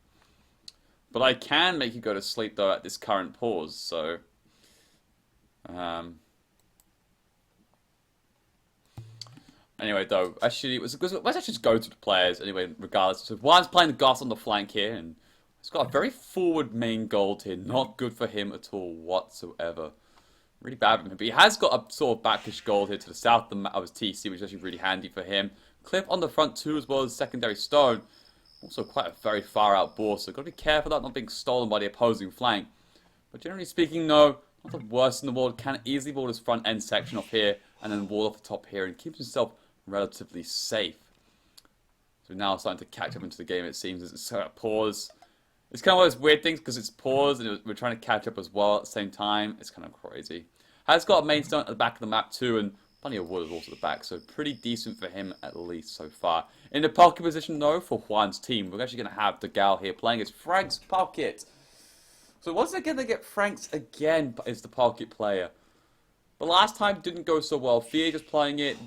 But I can make you go to sleep though at this current pause. So, anyway, though, actually, let's actually just go to the players anyway. Regardless, so Juan's playing the Goss on the flank here, and he's got a very forward main gold here. Not good for him at all whatsoever. Really bad for him. But he has got a sort of backish gold here to the south of his TC, which is actually really handy for him. Cliff on the front too, as well as secondary stone. Also quite a very far out bore, so got to be careful that not being stolen by the opposing flank. But generally speaking, no, not the worst in the world. Can easily wall his front end section off here, and then wall off the top here, and keeps himself relatively safe. So we're now starting to catch up into the game, it seems, as it's a pause. It's kind of one of those weird things, because it's paused, and we're trying to catch up as well at the same time. It's kind of crazy. Has got a main stone at the back of the map too, and plenty of wood also at the back, so pretty decent for him at least so far. In the pocket position though, for Juan's team, we're actually going to have the gal here playing as Frank's pocket. So once again, they get Frank's again as the pocket player. But last time didn't go so well. Fia just playing it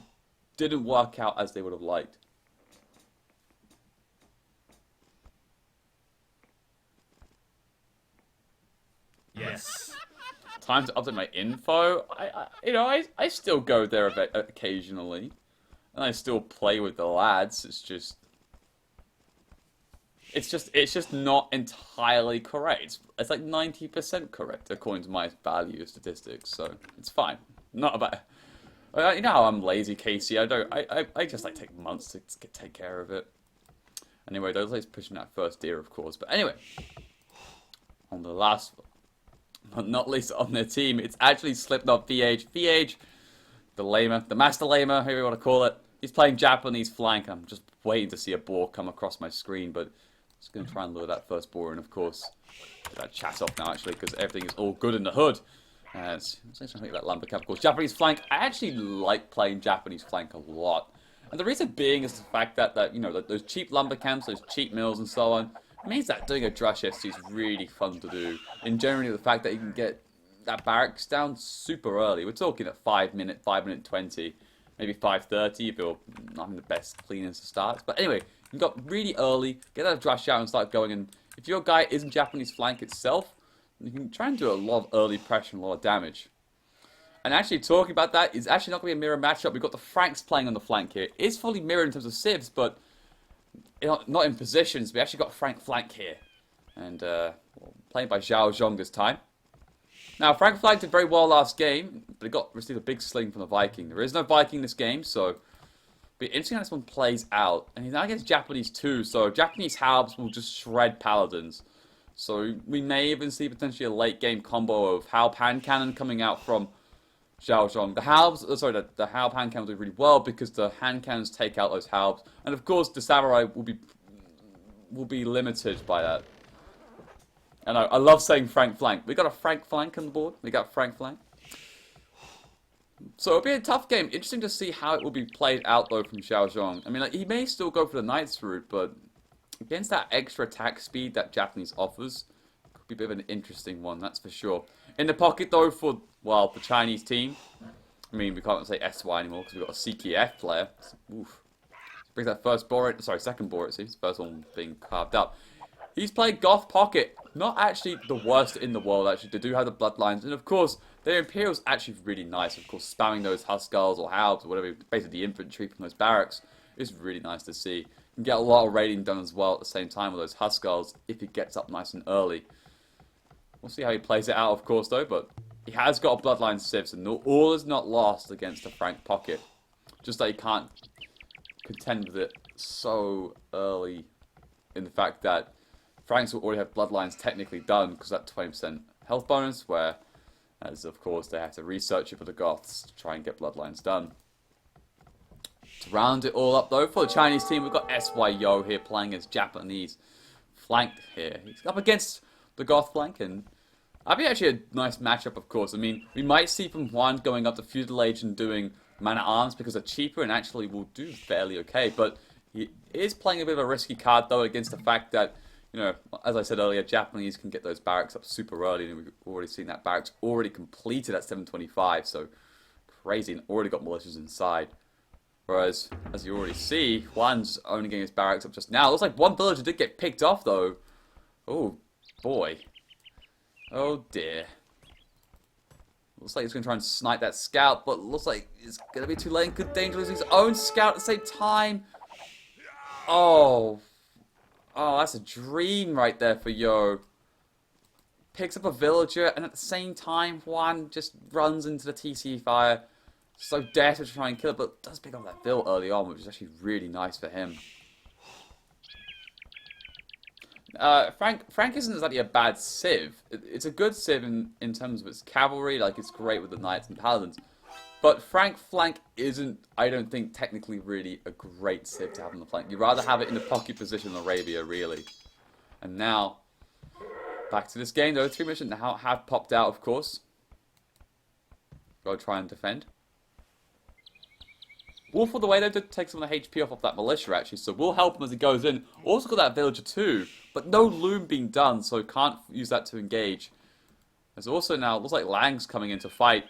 didn't work out as they would have liked. Yes. Time to update my info. I still go there occasionally, and I still play with the lads. It's just not entirely correct. It's like 90% correct according to my value statistics, so it's fine. Not about. You know how I'm lazy, Casey. I just like take months to take care of it. Anyway, those guys pushing that first deer, of course. But anyway, on the last one. But not least on their team, it's actually Slipknot VH. VH, the lamer, the master lamer, however you want to call it. He's playing Japanese flank. I'm just waiting to see a ball come across my screen, but just going to try and lure that first ball in, of course. Get that chat off now, actually, because everything is all good in the hood. Let's try to make that lumber cap, of course. Japanese flank, I actually like playing Japanese flank a lot. And the reason being is the fact that those cheap lumber camps, those cheap mills and so on, it means that doing a Drush SC is really fun to do. And generally the fact that you can get that barracks down super early. We're talking at 5 minute 20, maybe 5:30 if you're not having the best cleanest of starts. But anyway, you got really early, get that Drush out and start going. And if your guy isn't Japanese flank itself, you can try and do a lot of early pressure and a lot of damage. And actually talking about that, it's actually not going to be a mirror matchup. We've got the Franks playing on the flank here. It's fully mirrored in terms of civs, but not in positions. We actually got Frank flank here. And playing by Zhao Zhong this time. Now, Frank flank did very well last game, but he received a big sling from the Viking. There is no Viking this game, so it'll be interesting how this one plays out. And he's now against Japanese too, so Japanese halbs will just shred paladins. So we may even see potentially a late game combo of halb hand cannon coming out from Zhao Zhong. The halb hand cannon will do really well because the hand cannons take out those halbs, and of course the samurai will be limited by that. And I love saying Frank flank. We got a Frank flank on the board. We got Frank flank. So it'll be a tough game. Interesting to see how it will be played out though from Zhao Zhong. I mean, he may still go for the Knight's route, but against that extra attack speed that Japanese offers, it could be a bit of an interesting one, that's for sure. In the pocket though for, well, the Chinese team, I mean, we can't say SY anymore because we've got a CKF player. Oof. Brings that second bore it seems. First one being carved up. He's played Goth Pocket. Not actually the worst in the world, actually. They do have the Bloodlines. And, of course, their Imperial's actually really nice. Of course, spamming those Huskarls or Halbs or whatever, basically the infantry from those barracks, is really nice to see. You can get a lot of raiding done as well at the same time with those Huskarls if he gets up nice and early. We'll see how he plays it out, of course, though. But he has got a Bloodline Civ, so all is not lost against the Frank Pocket. Just that he can't contend with it so early in the fact that Franks will already have Bloodlines technically done because that 20% health bonus, where, as of course, they have to research it for the Goths to try and get Bloodlines done. To round it all up, though, for the Chinese team, we've got SY Yo here playing as Japanese flank here. He's up against the Goth flank, and that'd be actually a nice matchup, of course. I mean, we might see from Juan going up to Feudal Age and doing Man-at-Arms because they're cheaper and actually will do fairly okay, but he is playing a bit of a risky card, though, against the fact that, you know, as I said earlier, Japanese can get those barracks up super early, and we've already seen that barracks already completed at 725, so crazy, and already got militias inside. Whereas, as you already see, Juan's only getting his barracks up just now. It looks like one villager did get picked off, though. Oh, boy. Oh, dear. Looks like he's going to try and snipe that scout, but looks like it's going to be too late and could danger losing his own scout at the same time. Oh. Oh, that's a dream right there for Yo. Picks up a villager, and at the same time, Juan just runs into the TC fire. So desperate to try and kill it, but does pick up that Vill early on, which is actually really nice for him. Frank isn't exactly a bad civ. It's a good civ in terms of its cavalry, like it's great with the knights and paladins. But Frank flank isn't, I don't think, technically really a great civ to have on the flank. You'd rather have it in the pocket position in Arabia, really. And now, back to this game, though. 3 missions now have popped out, of course. Go try and defend. Wolf all the way, though, did take some of the HP off of that militia, actually, so we'll help him as he goes in. Also got that villager, too, but no loom being done, so can't use that to engage. There's also now, it looks like Lang's coming in to fight.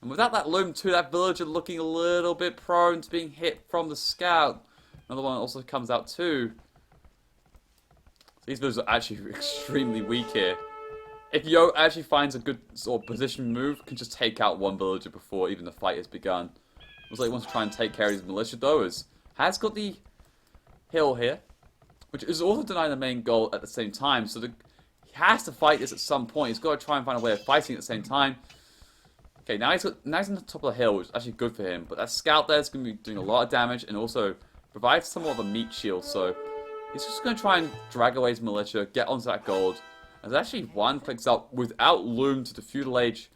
And without that loom, too, that villager looking a little bit prone to being hit from the scout. Another one also comes out, too. These villagers are actually extremely weak here. If Yo actually finds a good sort of position move, can just take out one villager before even the fight has begun. Looks like he wants to try and take care of his militia, though, as has got the hill here, which is also denying the main goal at the same time. So he has to fight this at some point. He's got to try and find a way of fighting at the same time. Okay, now he's on the top of the hill, which is actually good for him. But that scout there is going to be doing a lot of damage and also provides somewhat of a meat shield. So he's just going to try and drag away his militia, get onto that gold. As actually one clicks up without loom to the feudal age.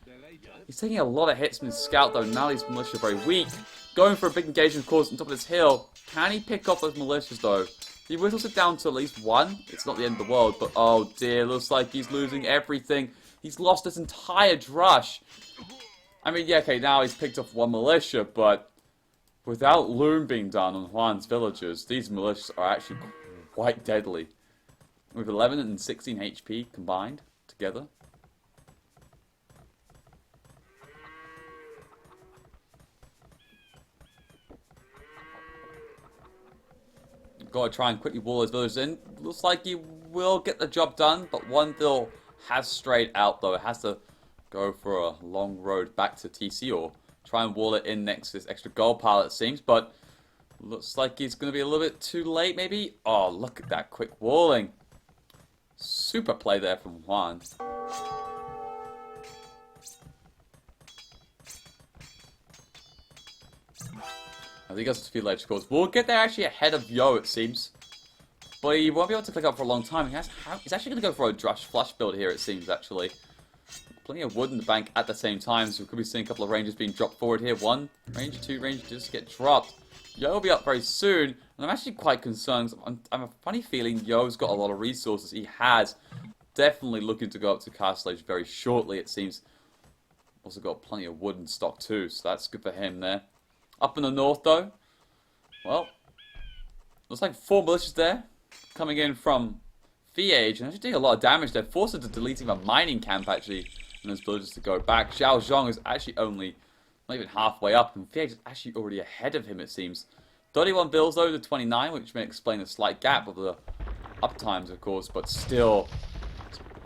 He's taking a lot of hits from his scout, though. Now these militias are very weak. Going for a big engagement, of course, on top of this hill. Can he pick off those militias, though? He whistles it down to at least one. It's not the end of the world, but oh dear, looks like he's losing everything. He's lost his entire drush. I mean, yeah, okay, now he's picked off one militia, but without loom being done on Juan's villagers, these militias are actually quite deadly. With 11 and 16 HP combined together. Got to try and quickly wall those villagers in. Looks like he will get the job done, but one vill has strayed out, though. It has to go for a long road back to TC or try and wall it in next to this extra gold pile, it seems, but looks like he's going to be a little bit too late, maybe. Oh, look at that quick walling. Super play there from Juan. I think that's the field edge, of course. We'll get there actually ahead of Yo, it seems. But he won't be able to click up for a long time. He's actually going to go for a Drush Flush build here, it seems, actually. Plenty of wood in the bank at the same time, so we could be seeing a couple of rangers being dropped forward here. One ranger, two rangers just get dropped. Yo will be up very soon, and I'm actually quite concerned. I have a funny feeling Yo's got a lot of resources. He has. Definitely looking to go up to Castle Age very shortly, it seems. Also got plenty of wood in stock too, so that's good for him there. Up in the north, though, well, looks like 4 militias there, coming in from Age, and actually doing a lot of damage there, forced into deleting a mining camp, actually, and those villagers to go back. Xiao Zhong is actually only not even halfway up, and Age is actually already ahead of him, it seems. 31 bills, though, to 29, which may explain the slight gap of the up times, of course, but still.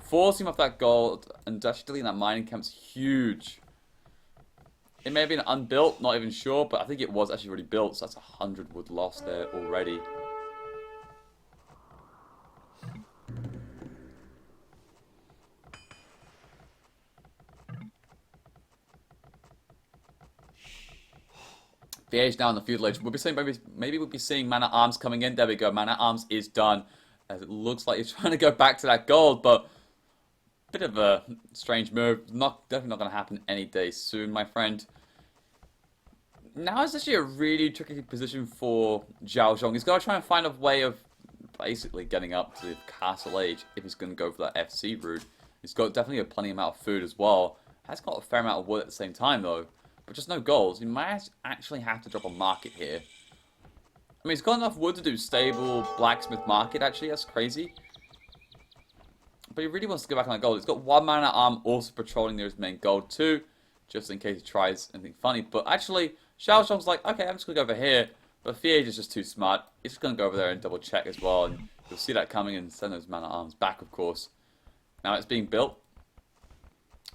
Forcing off that gold and actually deleting that mining camp's huge. It may have been unbuilt, not even sure, but I think it was actually already built, so that's 100 wood lost there already. VH now in the feudal age. We'll be seeing maybe we'll be seeing Man at Arms coming in. There we go. Man at Arms is done. As it looks like he's trying to go back to that gold, but bit of a strange move. Definitely not going to happen any day soon, my friend. Now is actually a really tricky position for Zhao Zhong. He's got to try and find a way of basically getting up to the castle age if he's going to go for that FC route. He's got definitely a plenty amount of food as well. Has got a fair amount of wood at the same time though, but just no goals. He might actually have to drop a market here. I mean, he's got enough wood to do stable blacksmith market actually. That's crazy. But he really wants to go back on that gold. He's got one man at arm also patrolling near his main gold too, just in case he tries anything funny. But actually, Xiao Zhong's like, okay, I'm just going to go over here. But Fiege is just too smart. He's just going to go over there and double check as well. And you'll see that coming and send those man at arms back, of course. Now it's being built.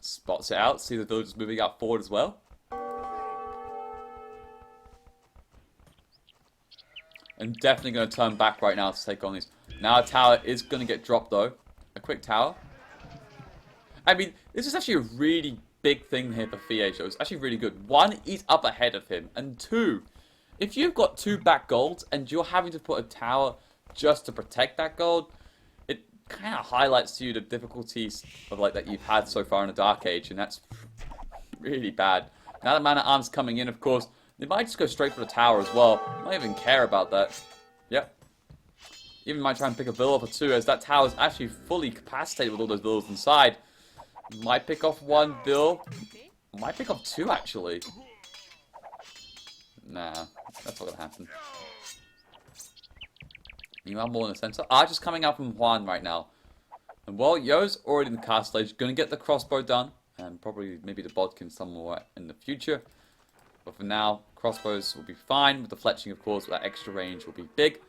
Spots it out. See the villagers moving out forward as well. And definitely going to turn back right now to take on these. Now a tower is going to get dropped though. A quick tower. I mean, this is actually a really big thing here for Fiege. It's actually really good. One, he's up ahead of him. And two, if you've got 2 back golds and you're having to put a tower just to protect that gold, it kind of highlights to you the difficulties of that you've had so far in the Dark Age, and that's really bad. Now that Man at Arms coming in, of course, they might just go straight for the tower as well. Not even care about that. Yep. Even might try and pick a villa for 2, as that tower is actually fully capacitated with all those villas inside. Might pick off 1 bill. Might pick off 2 actually. Nah, that's not gonna happen. Meanwhile, more in the center. Archer's coming out from Juan right now. And while Yo's already in the castle age, gonna get the crossbow done. And probably maybe the bodkin somewhere in the future. But for now, crossbows will be fine. With the fletching, of course, that extra range will be big.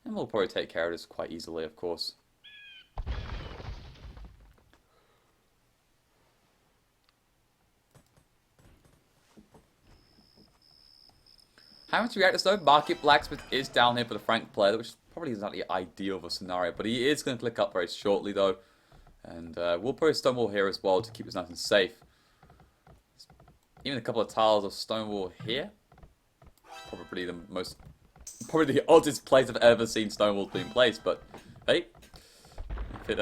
And we'll probably take care of this quite easily, of course. Having to react as though Market Blacksmith is down here for the Frank player, which probably isn't the ideal of a scenario, but he is going to click up very shortly though. And we'll probably Stonewall here as well to keep us nice and safe. Even a couple of tiles of Stonewall here. Probably the oddest place I've ever seen Stonewalls being placed, but hey, if it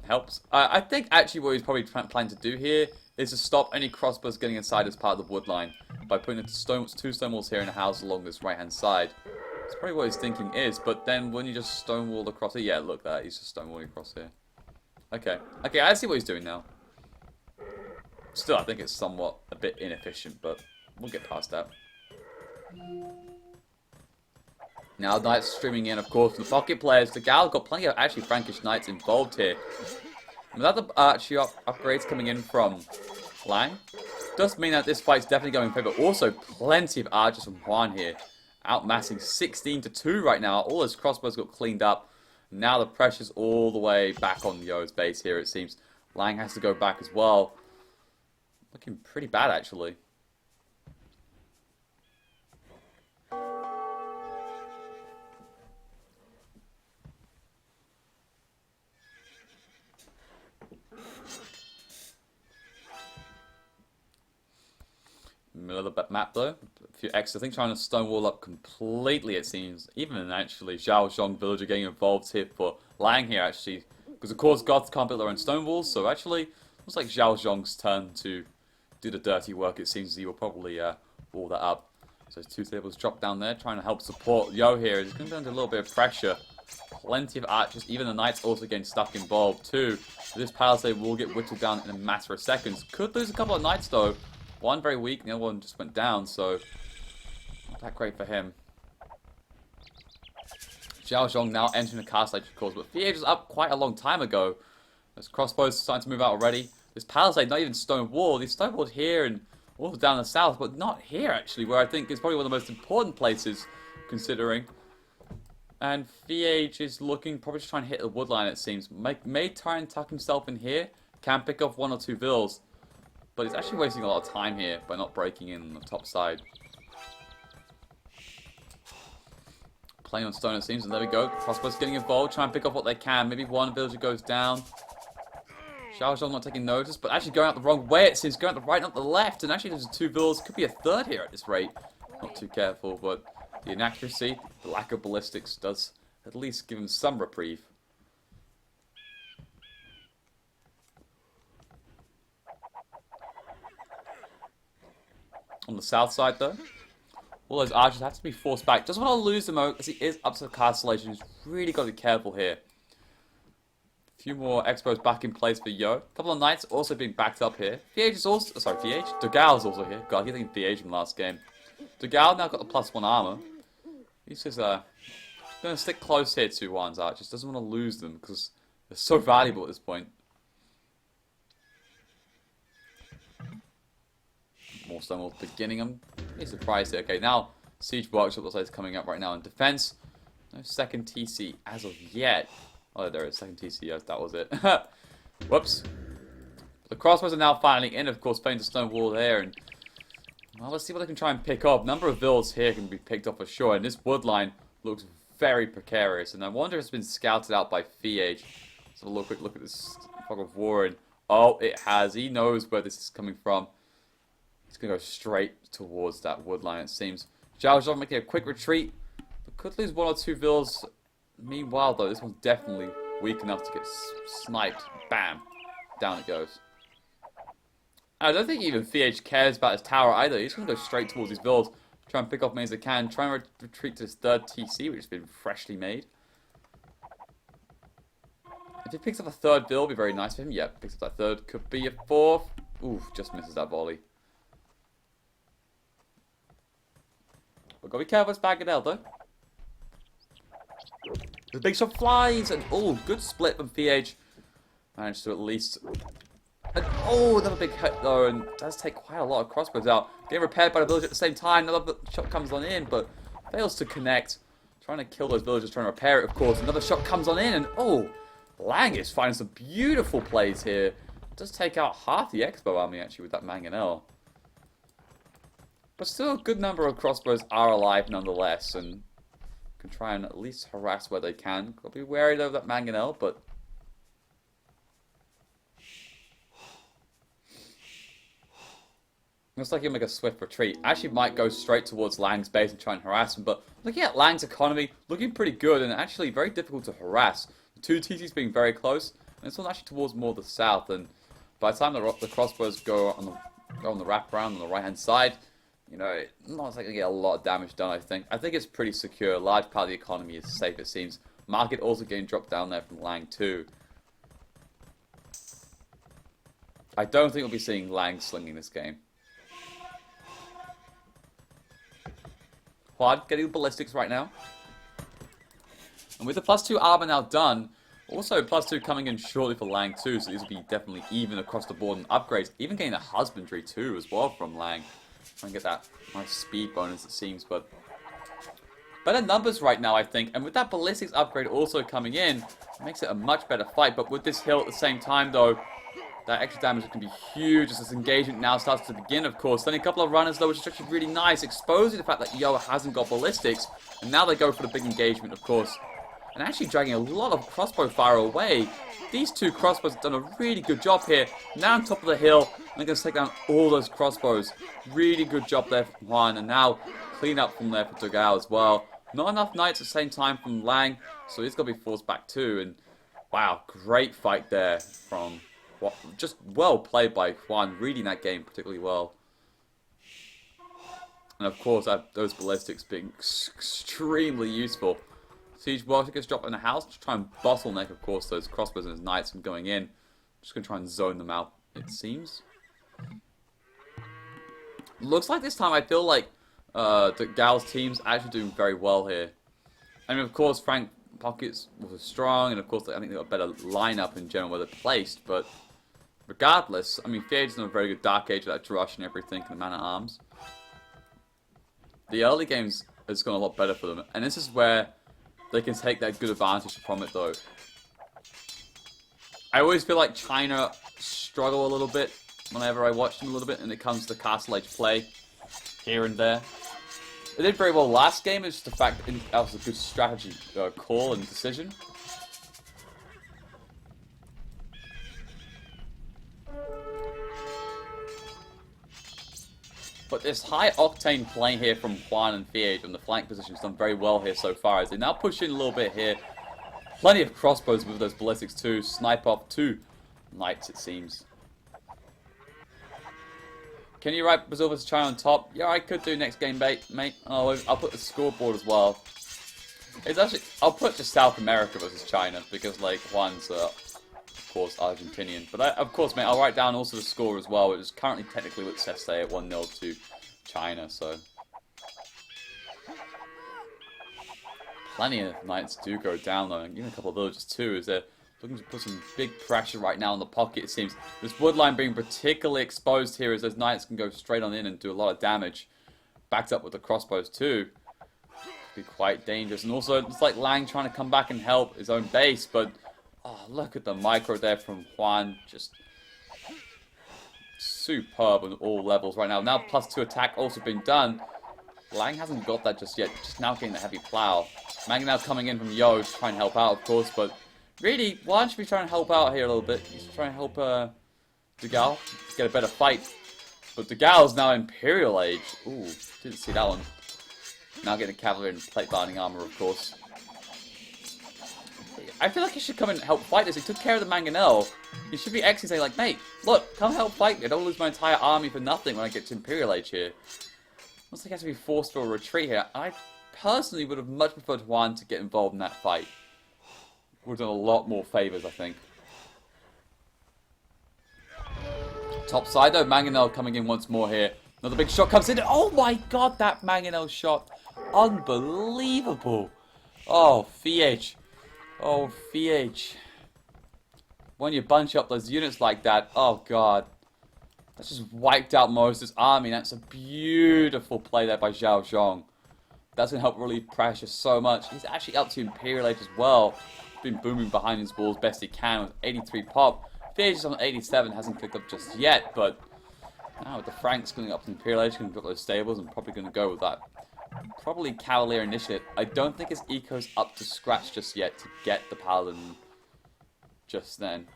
helps. I think actually what he's probably planning to do here is to stop any crossbows getting inside as part of the wood line by putting 2 Stonewalls here in a house along this right-hand side. That's probably what his thinking is, but then when you just Stonewall across here, yeah, look that, he's just Stonewalling across here. Okay, I see what he's doing now. Still, I think it's somewhat a bit inefficient, but we'll get past that. Now, Knights streaming in, of course, from the pocket players. The Gal got plenty of actually Frankish Knights involved here. Without the actually upgrades coming in from Lang, does mean that this fight's definitely going in favor. Also, plenty of archers from Juan here, outmassing 16-2 right now. All those crossbows got cleaned up. Now the pressure's all the way back on Yo's base here, it seems. Lang has to go back as well. Looking pretty bad, actually. Middle of the map though, a few extra things, trying to stonewall up completely it seems. Even actually Zhao Zhong villager getting involved here for Lang here actually, because of course gods can't build their own stone walls, so actually looks like Zhao Zhong's turn to do the dirty work. It seems he will probably wall that up. So his 2 tables drop down there, trying to help support Yo here. He's going to go under a little bit of pressure. Plenty of archers, even the knights also getting stuck involved too. So this palisade will get whittled down in a matter of seconds. Could lose a couple of knights though. One very weak, the other one just went down, so not that great for him. Zhao Zhong now entering the castle age, of course, but Fiege was up quite a long time ago. Those crossbows starting to move out already. This palisade, not even stone wall. These stone walls here and all down the south, but not here actually, where I think is probably one of the most important places, considering. And VH is looking, probably just trying to hit the wood line, it seems. May try and tuck himself in here. Can pick off 1 or 2 vills. But he's actually wasting a lot of time here by not breaking in on the top side. Playing on stone, it seems, and there we go. Crossbows getting involved, trying to pick up what they can. Maybe one villager goes down. Xiao Zhou not taking notice, but actually going out the wrong way, it seems. Going out the right, not the left. And actually, there's 2 vills. Could be a third here at this rate. Not too careful, but the inaccuracy, the lack of ballistics does at least give him some reprieve. On the south side, though, all those archers have to be forced back. Doesn't want to lose them, as he is up to the castellation. He's really got to be careful here. A few more expos back in place for Yo. A couple of knights also being backed up here. VH is also... Sorry, VH? Dogao is also here. God, I keep thinking VH from last game. Dogao now got the +1 armor. He's just going to stick close here to Juan's archers. Doesn't want to lose them because they're so valuable at this point. More stone walls beginning. I'm really surprised here. Okay, now Siege Workshop looks like it's coming up right now in defense. No second TC as of yet. Oh, there is second TC. Yes, that was it. Whoops. The crossbows are now finally in. Of course, playing the stone wall there. And well, let's see what they can try and pick up. Number of vills here can be picked up for sure. And this wood line looks very precarious. And I wonder if it's been scouted out by VH. So a quick look at this fog of war. And oh, it has. He knows where this is coming from. He's going to go straight towards that wood line, it seems. Xiao Zhou making a quick retreat. But could lose 1 or 2 vills. Meanwhile, though, this one's definitely weak enough to get sniped. Bam. Down it goes. I don't think even VH cares about his tower either. He's going to go straight towards his vills. Try and pick off many as he can. Try and retreat to his 3rd TC, which has been freshly made. If he picks up a 3rd vill, it'll be very nice for him. Yep, picks up that 3rd. Could be a 4th. Oof, just misses that volley. We've got to be careful with Bagadel, though. The big shot flies, and oh, good split from VH. Managed to at least... And oh, another big hit, though, and does take quite a lot of crossbows out. Getting repaired by the village at the same time. Another shot comes on in, but fails to connect. Trying to kill those villagers, trying to repair it, of course. Another shot comes on in, and oh, Lang is finding some beautiful plays here. Does take out half the Expo army, actually, with that Mangonel. But still, a good number of crossbows are alive nonetheless, and can try and at least harass where they can. Got to be wary of that Mangonel, but looks like he'll make a swift retreat. Actually, might go straight towards Lang's base and try and harass him. But looking at Lang's economy, looking pretty good and actually very difficult to harass. The 2 TCs being very close, and this one actually towards more the south. And by the time the crossbows go on the wraparound on the right hand side, you know, it's not like they get a lot of damage done, I think. I think it's pretty secure. A large part of the economy is safe, it seems. Market also getting dropped down there from Lang, too. I don't think we'll be seeing Lang slinging this game. Juan getting ballistics right now. And with the +2 armor now done, also +2 coming in shortly for Lang, too. So these will be definitely even across the board in upgrades. Even getting a husbandry, too, as well from Lang. Try and get that nice speed bonus, it seems, but better numbers right now, I think. And with that ballistics upgrade also coming in, it makes it a much better fight. But with this hill at the same time, though, that extra damage can be huge as this engagement now starts to begin, of course. Then a couple of runners, though, which is actually really nice, exposing the fact that Yo hasn't got ballistics. And now they go for the big engagement, of course. And actually dragging a lot of crossbow fire away. These 2 crossbows have done a really good job here. Now on top of the hill, and they're going to take down all those crossbows. Really good job there from Juan, and now clean up from there for Dogao as well. Not enough knights at the same time from Lang, so he's got to be forced back too. And wow, great fight there from just well played by Juan, reading that game particularly well. And of course, those ballistics being extremely useful. Siege Workshop gets dropped in the house to try and bottleneck, of course, those crossbows and his knights from going in. Just going to try and zone them out, it seems. Looks like this time I feel like the Gal's team's actually doing very well here. I mean, of course, Frank Pockets was strong, and of course, I think they got a better lineup in general where they're placed, but regardless, I mean, Fiage's done a very good Dark Age with that Drush and everything, and the Man-at-Arms. The early games has gone a lot better for them, and this is where they can take that good advantage from it, though. I always feel like China struggle a little bit whenever I watch them a little bit, and it comes to Castle Age play here and there. They did very well last game. It's just the fact that that was a good strategy call and decision. But this high octane play here from Juan and Fiage on the flank position has done very well here so far, as they now push in a little bit here. Plenty of crossbows with those ballistics too. Snipe off 2 knights, it seems. Can you write Brazil vs China on top? Yeah, I could do next game, mate. Oh, I'll put the scoreboard as well. It's actually, I'll put just South America versus China, because like Juan's of course Argentinian. But of course, mate, I'll write down also the score as well. It is currently technically what it says at 1-0 to China, so plenty of knights do go down though, and even a couple of villages too, as they're looking to put some big pressure right now on the pocket, it seems. This wood line being particularly exposed here, as those knights can go straight on in and do a lot of damage. Backed up with the crossbows too. Could be quite dangerous. And also, it's like Lang trying to come back and help his own base, but oh, look at the micro there from Juan. Just superb on all levels right now. Now +2 attack also being done. Lang hasn't got that just yet, just now getting the heavy plow. Mang now coming in from Yo to try and help out, of course, but really, Juan should be trying to help out here a little bit. He's trying to help Degao get a better fight. But Degao's now Imperial Age. Ooh, didn't see that one. Now getting cavalry and plate binding armor, of course. I feel like he should come and help fight this. He took care of the Mangonel. He should be actually saying like, mate, look, come help fight me. I don't lose my entire army for nothing when I get to Imperial Age here. Looks like he has to be forced for a retreat here. I personally would have much preferred Juan to get involved in that fight. Would have done a lot more favours, I think. Top side though, Mangonel coming in once more here. Another big shot comes in. Oh my god, that Mangonel shot. Unbelievable. Oh, Fiage. Oh, Fiage. When you bunch up those units like that, oh god. That's just wiped out Moses' army. That's a beautiful play there by Zhao Zhong. That's going to help relieve pressure so much. He's actually up to Imperial Age as well. Been booming behind his walls best he can with 83 pop. Fiage is on 87, hasn't clicked up just yet, but now with the Franks going up to Imperial Age, going to put those stables and probably going to go with that. Probably Cavalier Initiative. I don't think his eco's up to scratch just yet to get the Paladin just then.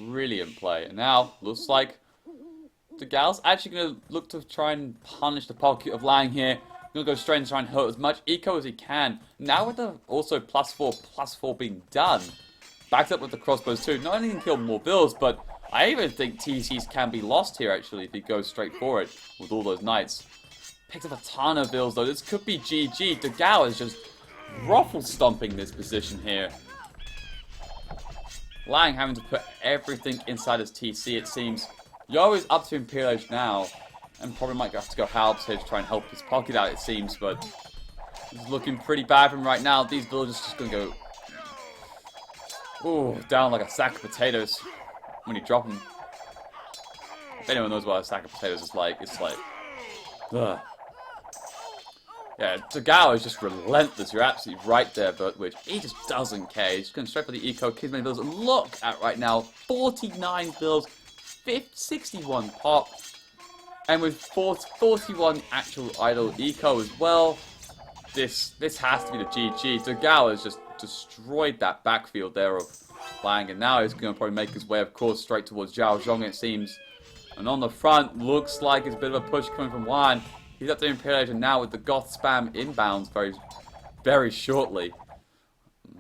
Brilliant play. And now, looks like the Gal's actually going to look to try and punish the pocket of Lang here. Going to go straight and try and hurt as much eco as he can. Now with the also +4 being done. Backed up with the crossbows too. Not only can kill more vills, but I even think TCs can be lost here actually if he goes straight for it with all those knights. Picked up a ton of vills though. This could be GG. The Gal is just ruffle stomping this position here. Lang having to put everything inside his TC, it seems. Yo is up to Imperial Age now, and probably might have to go Halb's here to try and help his pocket out, it seems, but it's looking pretty bad for him right now. These villagers just going to go down like a sack of potatoes when you drop them. If anyone knows what a sack of potatoes is like, it's like, ugh. Yeah, Tagawa is just relentless. You're absolutely right there, but which he just doesn't care. He's just going straight for the eco, kills many bills. And look at right now, 49 bills, 61 pop, and with 41 actual idle eco as well. This has to be the GG. Tagawa has just destroyed that backfield there of Lang, and now he's going to probably make his way, of course, straight towards Zhao Zhong, it seems. And on the front, looks like it's a bit of a push coming from Juan. He's up to Imperial Age, and now with the Goth spam inbounds very shortly.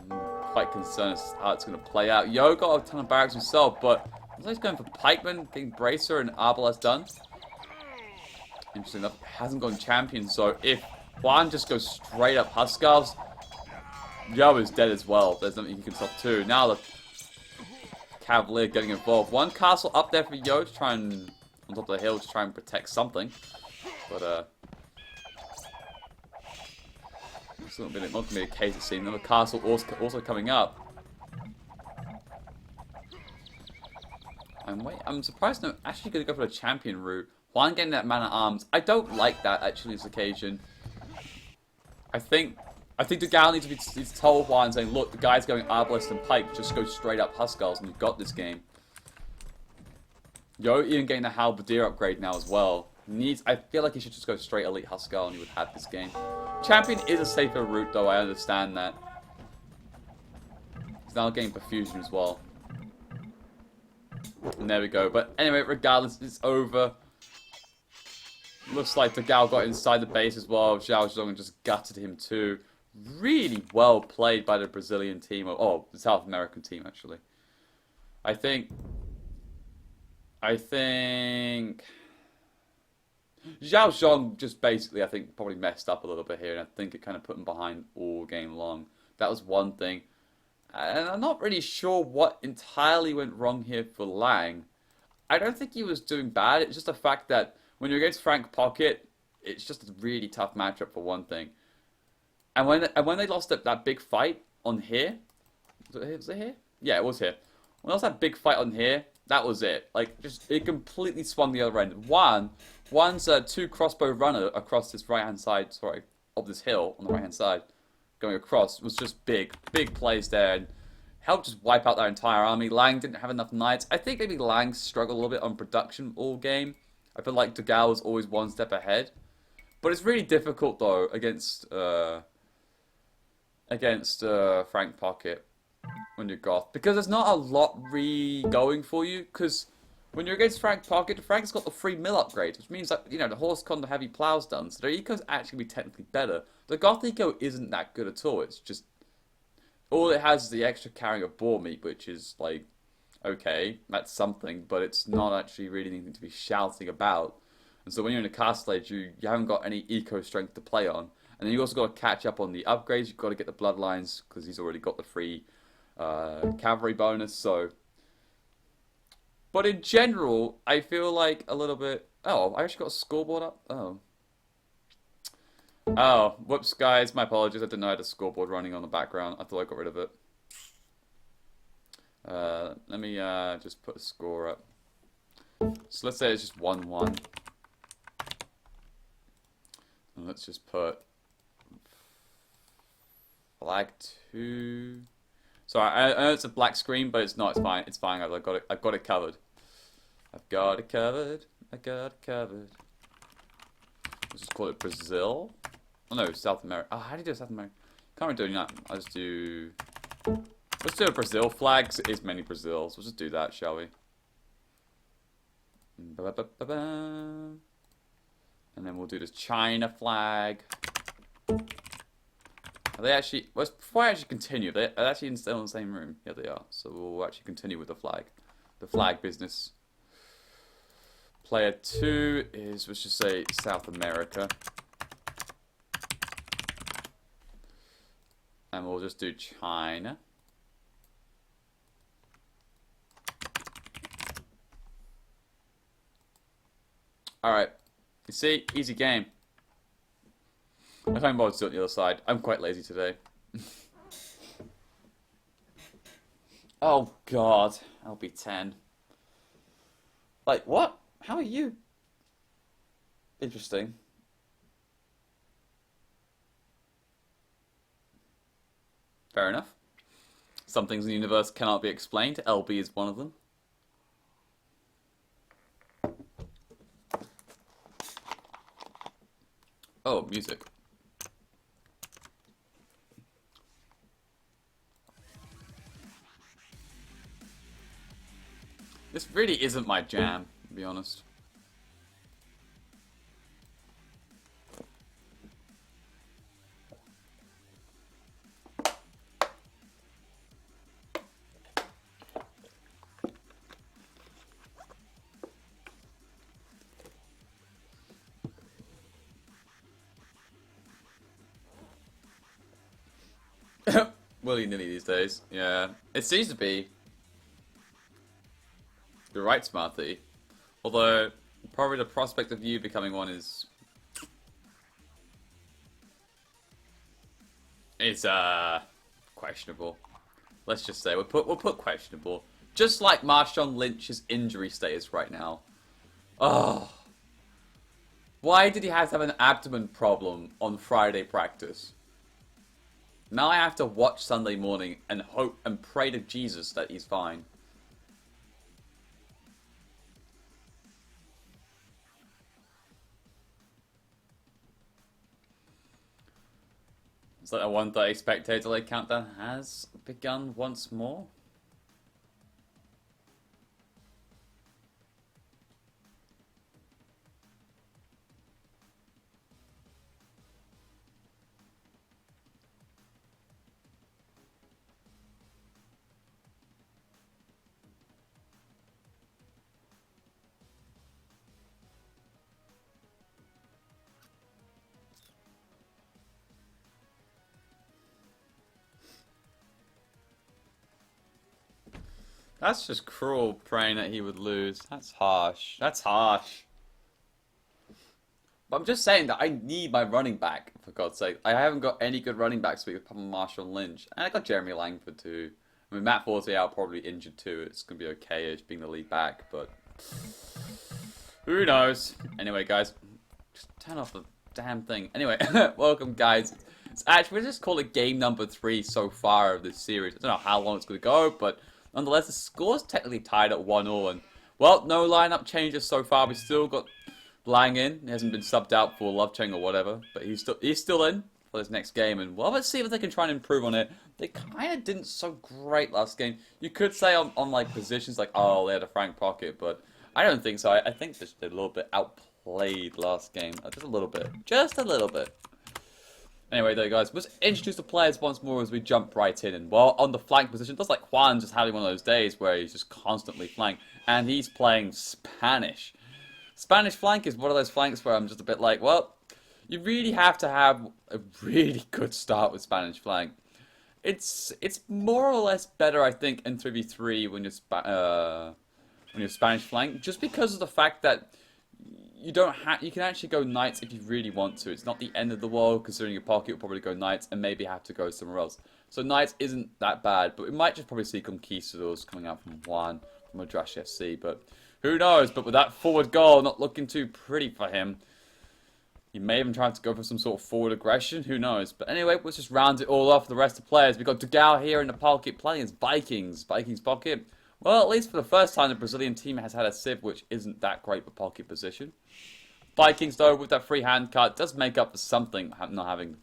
Quite concerned as to how it's going to play out. Yo got a ton of barracks himself, but looks like he's going for Pikeman, getting Bracer and Arbalest done. Interesting enough, hasn't gone champion, so if Juan just goes straight up Huskarls, Yo is dead as well. There's nothing he can stop too. Now the Cavalier getting involved. One castle up there for Yo to try and, on top of the hill, to try and protect something. But, it's not going to be a case, it seems. Another castle also coming up. I'm surprised no actually gonna go for the champion route. Juan getting that man at arms. I don't like that actually this occasion. I think the gal needs to be told Juan saying, look, the guy's going Arbalest and Pike, just go straight up Huskarls and you've got this game. Yo even getting the Halberdier upgrade now as well. I feel like he should just go straight Elite Huskarl and he would have this game. Champion is a safer route though, I understand that. He's now getting Perfusion as well. And there we go. But anyway, regardless, it's over. Looks like the gal got inside the base as well. Zhao Zhong just gutted him too. Really well played by the Brazilian team. Oh, the South American team, actually. I think... Zhao Zhong just basically, I think, probably messed up a little bit here. And I think it kind of put him behind all game long. That was one thing. And I'm not really sure what entirely went wrong here for Lang. I don't think he was doing bad. It's just the fact that when you're against Frank Pocket, it's just a really tough matchup for one thing. And when they lost that big fight on here, was it here? Yeah, it was here. When there was that big fight on here, that was it. Like, just it completely swung the other end. One's two crossbow runner across this right hand side, sorry, of this hill on the right hand side, going across was just big plays there and helped just wipe out their entire army. Lang didn't have enough knights. I think maybe Lang struggled a little bit on production all game. I feel like Degao was always one step ahead. But it's really difficult, though, against Frank Pocket when you're Goth. Because there's not a lot going for you. Because when you're against Frank Pocket, Frank's got the free mill upgrades. Which means that, you know, the horse con the heavy plows done. So their eco's actually be technically better. The Goth eco isn't that good at all. It's just... all it has is the extra carrying of boar meat, which is, like... okay, that's something, but it's not actually really anything to be shouting about. And so when you're in a castle age, you haven't got any eco strength to play on. And then you also got to catch up on the upgrades. You've got to get the bloodlines, because he's already got the free cavalry bonus, so... but in general, I feel like a little bit... oh, I actually got a scoreboard up? Oh. Oh, whoops, guys, my apologies. I didn't know I had a scoreboard running on the background. I thought I got rid of it. Let me just put a score up. So let's say it's just 1-1. And let's just put flag 2. Sorry, I know it's a black screen, but it's not. It's fine. It's fine. I've got it. I've got it covered. I've got it covered. I got it covered. Let's just call it Brazil. Oh no, South America. Oh, how do you do South America? Can't really do that. I'll just do. Let's do a Brazil flag, because it is many Brazils. We'll just do that, shall we? And then we'll do this China flag. Are they actually... well, before I actually continue, they're actually still in the same room. Yeah, they are. So we'll actually continue with the flag. The flag business. Player 2 is, let's just say, South America. And we'll just do China. Alright. You see? Easy game. I can't bother to do it on the other side. I'm quite lazy today. Oh, God. LB10. Like, what? How are you? Interesting. Fair enough. Some things in the universe cannot be explained. LB is one of them. Oh, music. This really isn't my jam, to be honest. Willy-nilly these days, yeah. It seems to be. You're right, Smarty. Although, probably the prospect of you becoming one is... questionable. Let's just say, we'll put questionable. Just like Marshawn Lynch's injury status right now. Oh. Why did he have to have an abdomen problem on Friday practice? Now I have to watch Sunday morning and hope and pray to Jesus that he's fine. It's like a 1:30 spectator delay countdown has begun once more. That's just cruel, praying that he would lose. That's harsh. That's harsh. But I'm just saying that I need my running back, for God's sake. I haven't got any good running backs with Marshall Lynch. And I got Jeremy Langford too. I mean, Matt Forte out probably injured too. It's going to be okay-ish being the lead back, but who knows? Anyway, guys, just turn off the damn thing. Anyway, welcome, guys. It's actually, we're just call it game number 3 so far of this series. I don't know how long it's going to go, but nonetheless, the score's technically tied at 1-1. And, well, no lineup changes so far. We've still got Lang in. He hasn't been subbed out for Love Cheng or whatever. But he's still in for this next game. And, well, let's see if they can try and improve on it. They kind of didn't so great last game. You could say on like, positions like, oh, they had a Frank Pocket. But I don't think so. I think they're a little bit outplayed last game. Just a little bit. Just a little bit. Anyway, there, guys, let's introduce the players once more as we jump right in. And, well, on the flank position, just like Juan just having one of those days where he's just constantly flanked. And he's playing Spanish. Spanish flank is one of those flanks where I'm just a bit like, well, you really have to have a really good start with Spanish flank. It's more or less better, I think, in 3v3 when you're Spanish flank, just because of the fact that you can actually go knights if you really want to. It's not the end of the world, considering your pocket will probably go knights and maybe have to go somewhere else. So knights isn't that bad, but we might just probably see conquistadors coming out from Juan, from Madrash FC, but who knows? But with that forward goal not looking too pretty for him, he may even try to go for some sort of forward aggression, who knows? But anyway, let's just round it all off for the rest of the players. We've got Dugal here in the pocket playing as Vikings. Vikings pocket. Well, at least for the first time, the Brazilian team has had a Civ, which isn't that great for pocket position. Vikings, though, with that free hand cut, does make up for something, not having,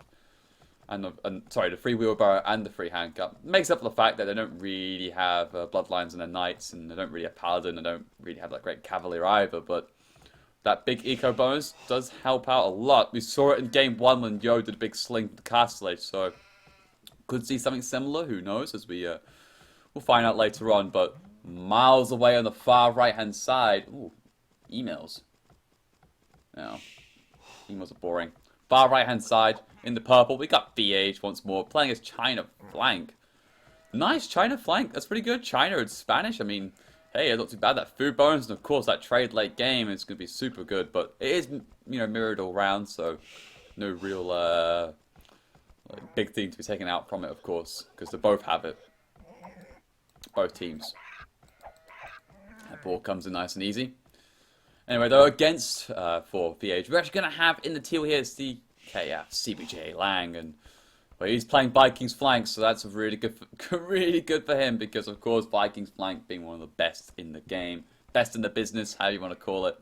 sorry, the free wheelbarrow and the free hand cut. Makes up for the fact that they don't really have bloodlines in their knights, and they don't really have paladin, they don't really have that great cavalier either, but that big eco bonus does help out a lot. We saw it in game 1 when Yo did a big sling to the castle age, so could see something similar, who knows, as we'll find out later on, but miles away on the far right-hand side, ooh, emails. No, emails are boring. Far right-hand side, in the purple, we got VH once more, playing as China flank. Nice China flank, that's pretty good. China and Spanish, I mean, hey, it's not too bad. That food bonus, and of course that trade late game is going to be super good, but it is, mirrored all round, so no real like, big thing to be taken out from it, of course, because they both have it. Both teams. That ball comes in nice and easy. Anyway, though, against for VH, we're actually going to have in the teal here CBJ Lang, and well, he's playing Vikings flank, so that's really good, really good for him because, of course, Vikings flank being one of the best in the game, best in the business, however you want to call it.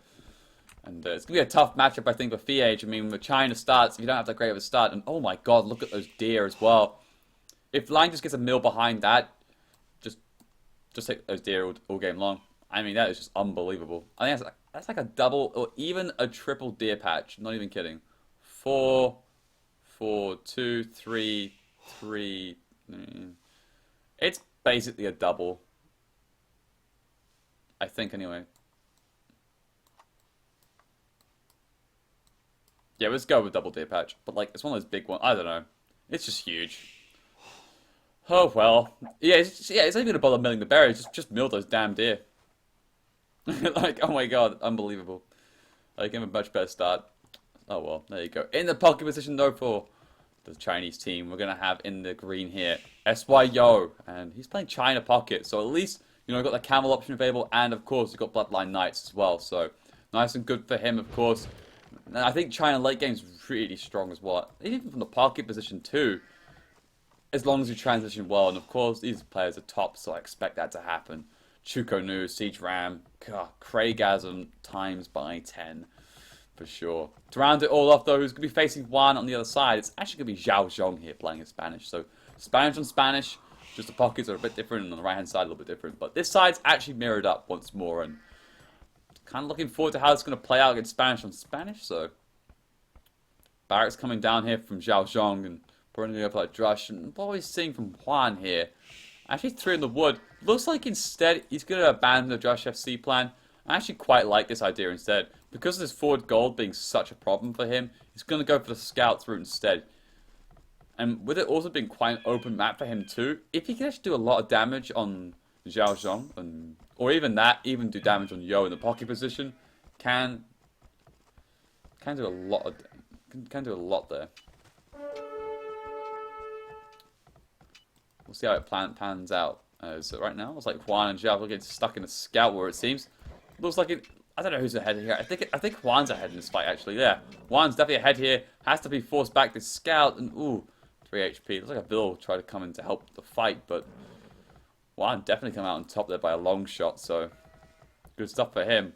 And it's going to be a tough matchup, I think, for VH. I mean, when China starts, if you don't have that great of a start, and oh my God, look at those deer as well. If Lang just gets a mill behind that, just take those deer all game long. I mean, that is just unbelievable. I think that's like a double or even a triple deer patch. Not even kidding. 4, 4, 2, 3, 3. It's basically a double. I think anyway. Yeah, let's go with double deer patch. But like, it's one of those big ones. I don't know. It's just huge. Oh well. Yeah, it's not even gonna bother milling the berries. Just mill those damn deer. Like, oh my God, unbelievable. Like, give him a much better start. Oh well, there you go. In the pocket position though for the Chinese team, we're gonna have in the green here SY Yo, and he's playing China pocket, so at least You know, got the camel option available, and of course you've got Bloodline Knights as well. So nice and good for him, of course. And I think China late game is really strong as well. Even from the pocket position too. As long as you transition well, and of course these players are top, so I expect that to happen. Chuko Nu, Siege Ram, Craigasm times by 10 for sure. To round it all off though, who's going to be facing Juan on the other side? It's actually going to be Zhao Zhong here playing in Spanish. So Spanish on Spanish, just the pockets are a bit different, and on the right hand side a little bit different. But this side's actually mirrored up once more, and kind of looking forward to how it's going to play out against Spanish on Spanish. So Barracks coming down here from Zhao Zhong, and running up like Drush, and what we're seeing from Juan here, actually 3 in the wood. Looks like instead he's going to abandon the Drush FC plan. I actually quite like this idea instead. Because of this forward gold being such a problem for him, he's going to go for the scouts route instead. And with it also being quite an open map for him too, if he can actually do a lot of damage on Zhao Zhong, or even do damage on Yo in the pocket position, can do a lot there. We'll see how it pans out. So right now, it's like Juan and Zhao are getting stuck in a scout war, it seems. Looks like it. I don't know who's ahead here. I think Juan's ahead in this fight, actually. Yeah, Juan's definitely ahead here. Has to be forced back this scout. And, ooh, 3 HP. Looks like a Bill tried to come in to help the fight, but Juan definitely come out on top there by a long shot. So, good stuff for him.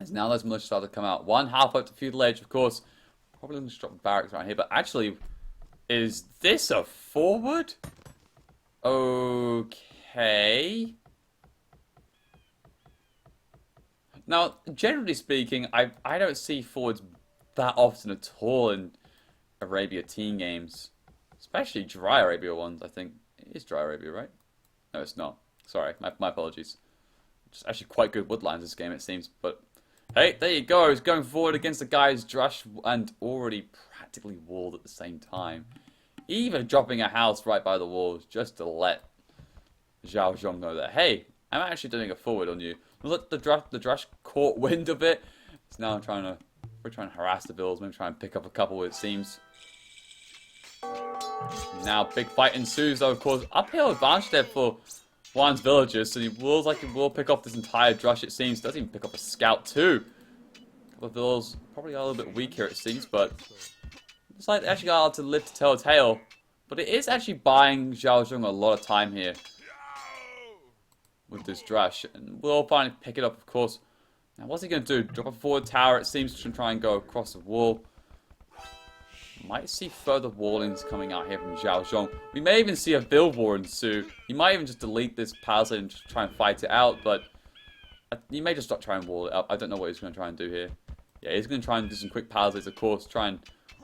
As now those militia start to come out. One halfway up to Feudal Age, of course. Probably going to drop barracks around here, but actually... Is this a forward? Okay. Now, generally speaking, I don't see forwards that often at all in Arabia team games. Especially dry Arabia ones, I think. It is dry Arabia, right? No, it's not. Sorry, my apologies. Just actually quite good woodlines this game, it seems. But, hey, there you go. He's going forward against the guys Drush and already practically walled at the same time. Even dropping a house right by the walls just to let Zhao Zhong know that, hey, I'm actually doing a forward on you. Look, the Drush caught wind of it. So now we're trying to harass the Bills, maybe try and pick up a couple, it seems. Now, big fight ensues, though, of course. Uphill advantage there for Juan's villagers, so he will pick off this entire Drush, it seems. Does even pick up a scout, too. A couple of Bills probably are a little bit weak here, it seems, but it's like they actually got to live to tell a tale. But it is actually buying Zhao Zhong a lot of time here with this Drush. And we'll finally pick it up, of course. Now, what's he going to do? Drop a forward tower, it seems, to try and go across the wall. Might see further wallings coming out here from Zhao Zhong. We may even see a build war ensue. He might even just delete this palisade and just try and fight it out, but he may just not try and wall it up. I don't know what he's going to try and do here. Yeah, he's going to try and do some quick palisades, of course, try and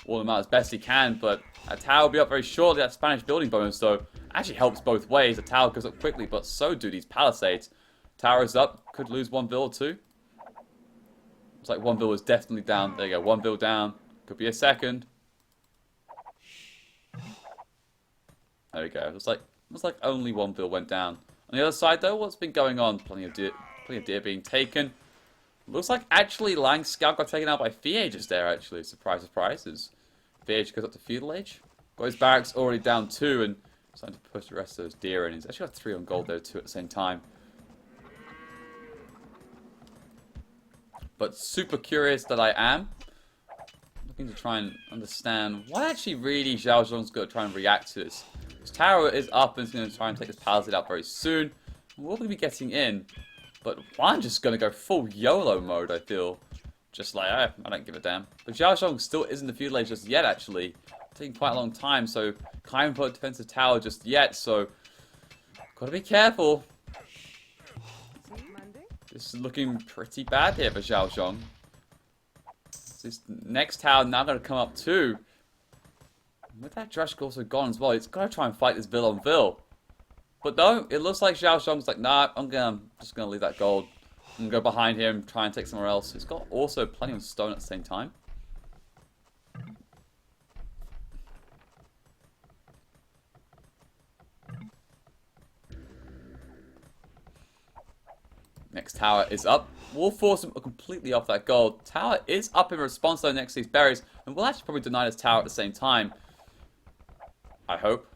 wall them out as best he can, but a tower will be up very shortly. That Spanish building bonus, though, actually helps both ways. The tower goes up quickly, but so do these palisades. Tower is up. Could lose one bill or two. Looks like one bill is definitely down. There you go. One bill down. Could be a second. There we go. Looks like only one bill went down. On the other side, though, what's been going on? Plenty of deer being taken. Looks like actually Lang's scout got taken out by Fiage just there, actually. Surprise, surprise. As Fiage goes up to Feudal Age. Got his barracks already down 2 and starting to push the rest of those deer in. He's actually got 3 on gold there too at the same time. But super curious that I am. Looking to try and understand what actually really Zhao Zhong's going to try and react to this. His tower is up and he's going to try and take his palisade out very soon. We'll be getting in. But Juan just going to go full YOLO mode, I feel. Just like, I don't give a damn. But Zhao Zhong still isn't the Feudal Age just yet, actually. Taking quite a long time, so can't even put a defensive tower just yet, so gotta be careful. This is looking pretty bad here for Zhao Zhong. This next tower now going to come up too. With that Drush also gone as well, it's got to try and fight this Vil on Vil. But no, it looks like Zhao Zhong's like, nah, just going to leave that gold. I'm going to go behind him, try and take somewhere else. He's got also plenty of stone at the same time. Next tower is up. We'll force him completely off that gold. Tower is up in response though next to these berries. And we'll actually probably deny this tower at the same time. I hope.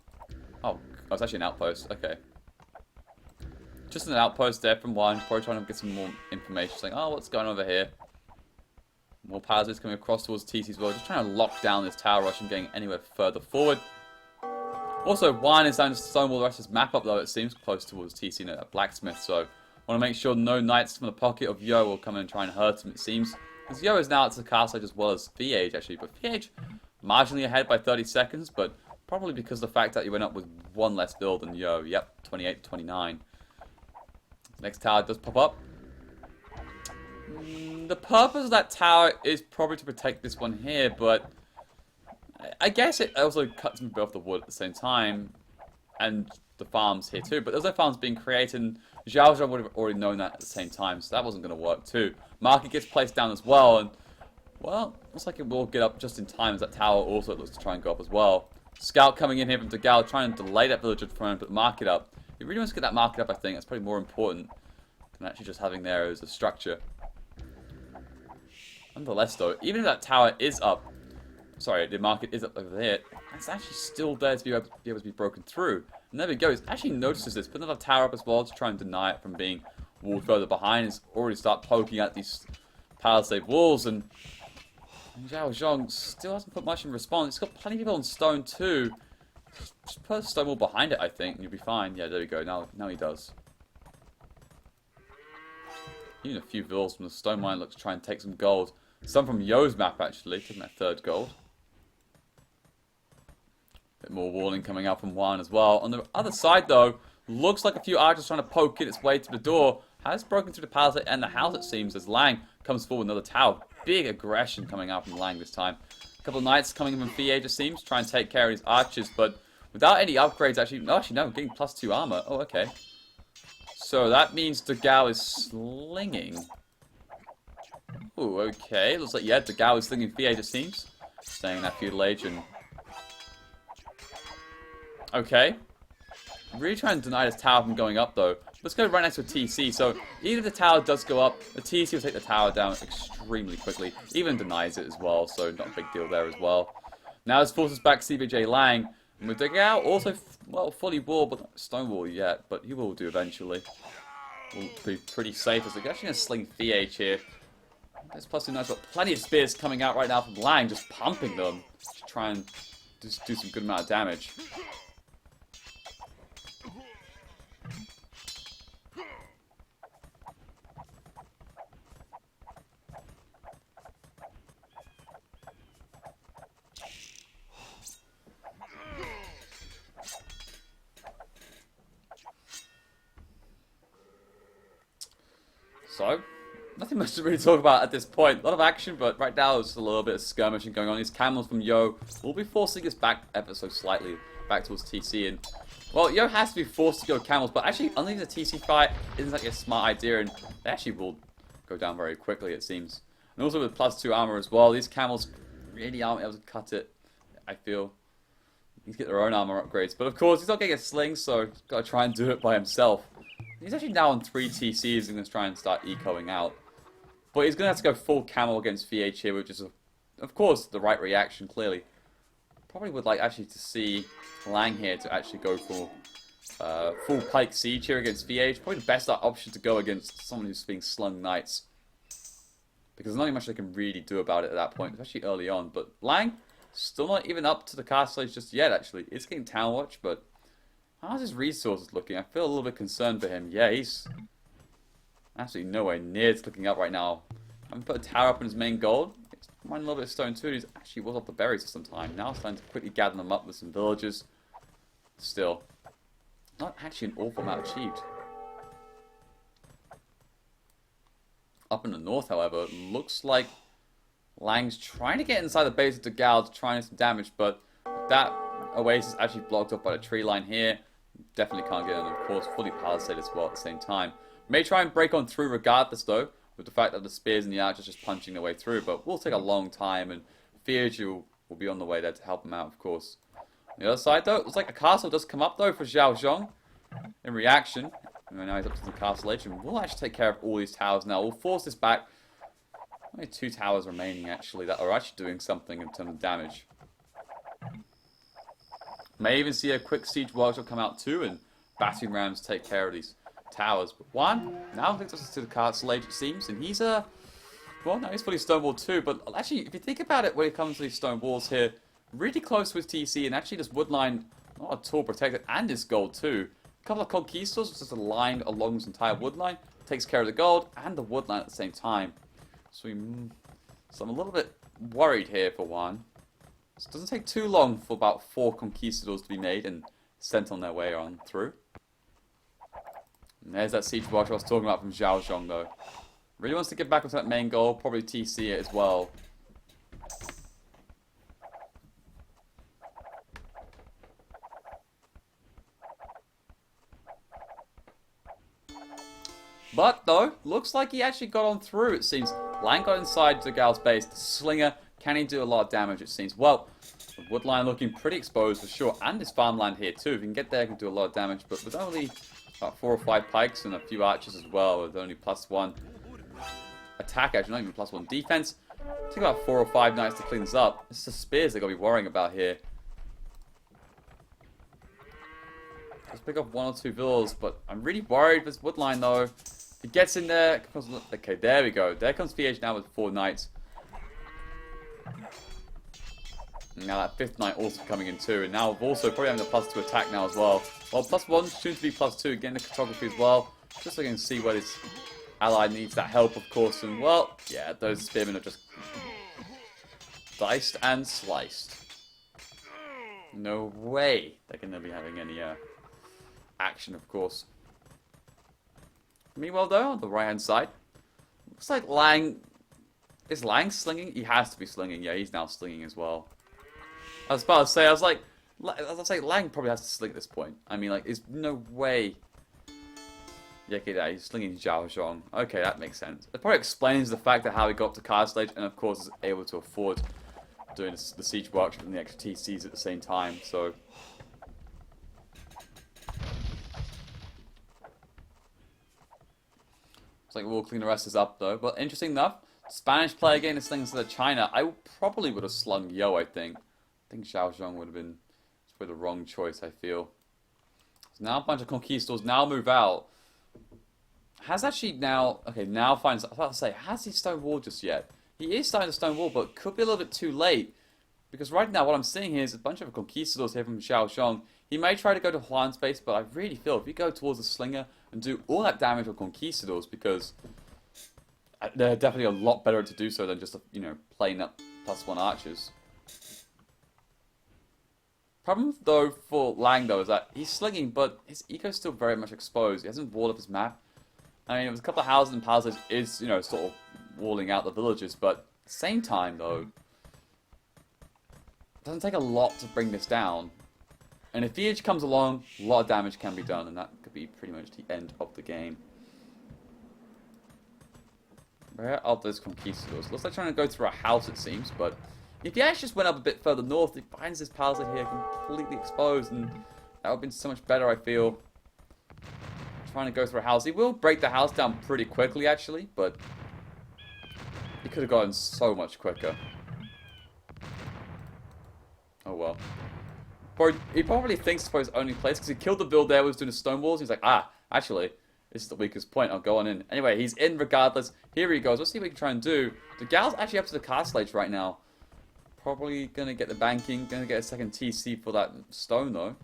Oh, it's actually an outpost. Okay. Just an outpost there from one, probably trying to get some more information, saying, oh, what's going on over here? More parasites coming across towards TC as well, just trying to lock down this tower rush and getting anywhere further forward. Also, Wine is down to stonewall the rest of his map up, though it seems close towards TC and that blacksmith, so want to make sure no knights from the pocket of Yo will come in and try and hurt him, it seems. Because Yo is now at the castle age as well as VH, actually, but VH marginally ahead by 30 seconds, but probably because of the fact that he went up with one less build than Yo. Yep, 28 to 29. Next tower does pop up. The purpose of that tower is probably to protect this one here, but I guess it also cuts me off the wood at the same time, and the farms here too. But there's no farms being created, and Zhao Zhang would have already known that at the same time, so that wasn't going to work too. Market gets placed down as well, and well, looks like it will get up just in time as that tower also looks to try and go up as well. Scout coming in here from Degao, trying to delay that villager from trying to put the market up. He really wants to get that market up, I think. That's probably more important than actually just having there as a structure. Nonetheless, though, even if that tower is up, sorry, the market is up over there, it's actually still there to be able to be broken through. And there we go. He actually notices this, put another tower up as well to try and deny it from being walled further behind. He's already start poking at these palisade walls, and Zhao Zhang still hasn't put much in response. He's got plenty of people on stone too. Just put a stone wall behind it, I think, and you'll be fine. Yeah, there we go. Now he does. Even a few villas from the stone mine look to try and take some gold. Some from Yo's map, actually, taking that third gold. Bit more walling coming out from Juan as well. On the other side, though, looks like a few archers trying to poke its way to the door. Has broken through the palisade and the house, it seems, as Lang comes forward with another tower. Big aggression coming out from Lang this time. A couple of knights coming in from VA, it seems, to try and take care of these archers, but without any upgrades, actually. No, getting +2 armor. Oh, okay. So that means Degao is slinging. Ooh, okay. Looks like, yeah, Degao is slinging VA, it seems. Staying in that feudal age and... Okay. I'm really trying to deny this tower from going up, though. Let's go right next to a TC. So, even if the tower does go up, the TC will take the tower down extremely quickly. Even denies it as well, so not a big deal there as well. Now his forces back CBJ Lang. And with Degao also, well, fully walled, but not stone wall yet. But he will do eventually. Will be pretty safe as they're actually going to sling VH here. There's +2 knights, but plenty of spears coming out right now from Lang, just pumping them. To try and just do some good amount of damage. So, nothing much to really talk about at this point. A lot of action, but right now there's a little bit of skirmishing going on. These camels from Yo will be forcing us back ever so slightly back towards TC. And, well, Yo has to be forced to go camels, but actually, unleashing the TC fight isn't like a smart idea, and they actually will go down very quickly, it seems. And also with +2 armor as well, these camels really aren't able to cut it, I feel. Need to get their own armor upgrades. But of course, he's not getting a sling, so he's got to try and do it by himself. He's actually now on 3 TCs and going to try and start ecoing out. But he's going to have to go full camel against VH here, which is, of course, the right reaction, clearly. Probably would like actually to see Lang here to actually go for full pike siege here against VH. Probably the best option to go against someone who's being slung knights. Because there's not much they can really do about it at that point, especially early on. But Lang, still not even up to the castle age just yet, actually. It's getting town watch, but how's his resources looking? I feel a little bit concerned for him. Yeah, he's absolutely nowhere near it's looking up right now. I haven't put a tower up in his main gold. It's mining a little bit of stone too. He's actually was off the berries for some time. Now it's time to quickly gather them up with some villagers. Still, not actually an awful amount achieved. Up in the north, however, it looks like Lang's trying to get inside the base of Degao to try and do some damage, but that oasis is actually blocked up by the tree line here. Definitely can't get in, of course, fully palisaded as well at the same time. May try and break on through regardless, though, with the fact that the spears and the archers just punching their way through, but will take a long time, and Fiaju will be on the way there to help him out, of course. On the other side, though, it looks like a castle does come up, though, for Zhao Zhang in reaction. And now he's up to the castle age, and we'll actually take care of all these towers now. We'll force this back. Only 2 towers remaining, actually, that are actually doing something in terms of damage. May even see a quick siege workshop come out too, and battering rams take care of these towers. But one now takes us to the castle age, it seems, and he's well, now he's fully stonewalled too. But actually, if you think about it, when it comes to these stone walls here, really close with TC, and actually this wood line not at all protected, and this gold too. A couple of conquistadors, just a line along this entire wood line, takes care of the gold and the wood line at the same time. So I'm a little bit worried here for one. It doesn't take too long for about 4 conquistadors to be made and sent on their way on through. And there's that siege watch I was talking about from Zhao Zhong though. Really wants to get back onto that main goal, probably TC it as well. But though, looks like he actually got on through, it seems. Lang got inside Zhao base. The slinger, can he do a lot of damage, it seems? Well, the wood line looking pretty exposed for sure, and his farmland here too. If you can get there, he can do a lot of damage, but with only about 4 or 5 pikes and a few archers as well, with only +1 attack, actually, not even +1 defense. Take about 4 or 5 knights to clean this up. It's the spears they're going to be worrying about here. Let's pick up 1 or 2 villas, but I'm really worried with this wood line though. If he gets in there, okay, there we go. There comes VH now with 4 knights. And now that 5th knight also coming in too, and now we've also probably having a +2 attack now as well. Well, +1, soon to be +2, getting the cartography as well. Just so you can see where this ally needs that help, of course, and well, yeah, those spearmen are just diced and sliced. No way they're going to be having any action, of course. Meanwhile, though, on the right-hand side, looks like Lang... Is Lang slinging? He has to be slinging. Yeah, he's now slinging as well. I was about to say, I was like, Lang probably has to sling at this point. I mean, like, there's no way... Yeah, okay, yeah, he's slinging Zhao Zhong. Okay, that makes sense. It probably explains the fact that how he got to Castle Age, and of course is able to afford doing the siege workshop and the extra TCs at the same time, so... Looks like we'll clean the rest of this up though. But interesting enough, Spanish player getting this thing instead of China. I probably would have slung Yo, I think. I think Zhao Zhong would have been the wrong choice, I feel. So now a bunch of conquistadors now move out. Has actually now... Okay, now finds... I was about to say, has he stonewalled just yet? He is starting to stonewall, but could be a little bit too late. Because right now what I'm seeing here is a bunch of conquistadors here from Zhao Zhong. He may try to go to Huan's base, but I really feel if you go towards the slinger and do all that damage on conquistadors, because they're definitely a lot better to do so than just, you know, playing up +1 archers. Problem though for Lang though is that he's slinging, but his eco's still very much exposed. He hasn't walled up his map. I mean, it was a couple of houses and palaces is, you know, sort of walling out the villages, but at the same time though, it doesn't take a lot to bring this down. And if VH comes along, a lot of damage can be done, and that could be pretty much the end of the game. Where are those conquistadors? Looks like trying to go through a house, it seems, but if he actually just went up a bit further north, he finds this palace here completely exposed, and that would have been so much better, I feel. Trying to go through a house. He will break the house down pretty quickly, actually, but he could have gotten so much quicker. Oh well. He probably thinks it's for his only place, because he killed the build there, was doing the stone walls. He's like, ah, actually, this is the weakest point. I'll go on in. Anyway, he's in regardless. Here he goes. Let's see what we can try and do. The gal's actually up to the castle age right now. Probably going to get the banking. Going to get a second TC for that stone, though.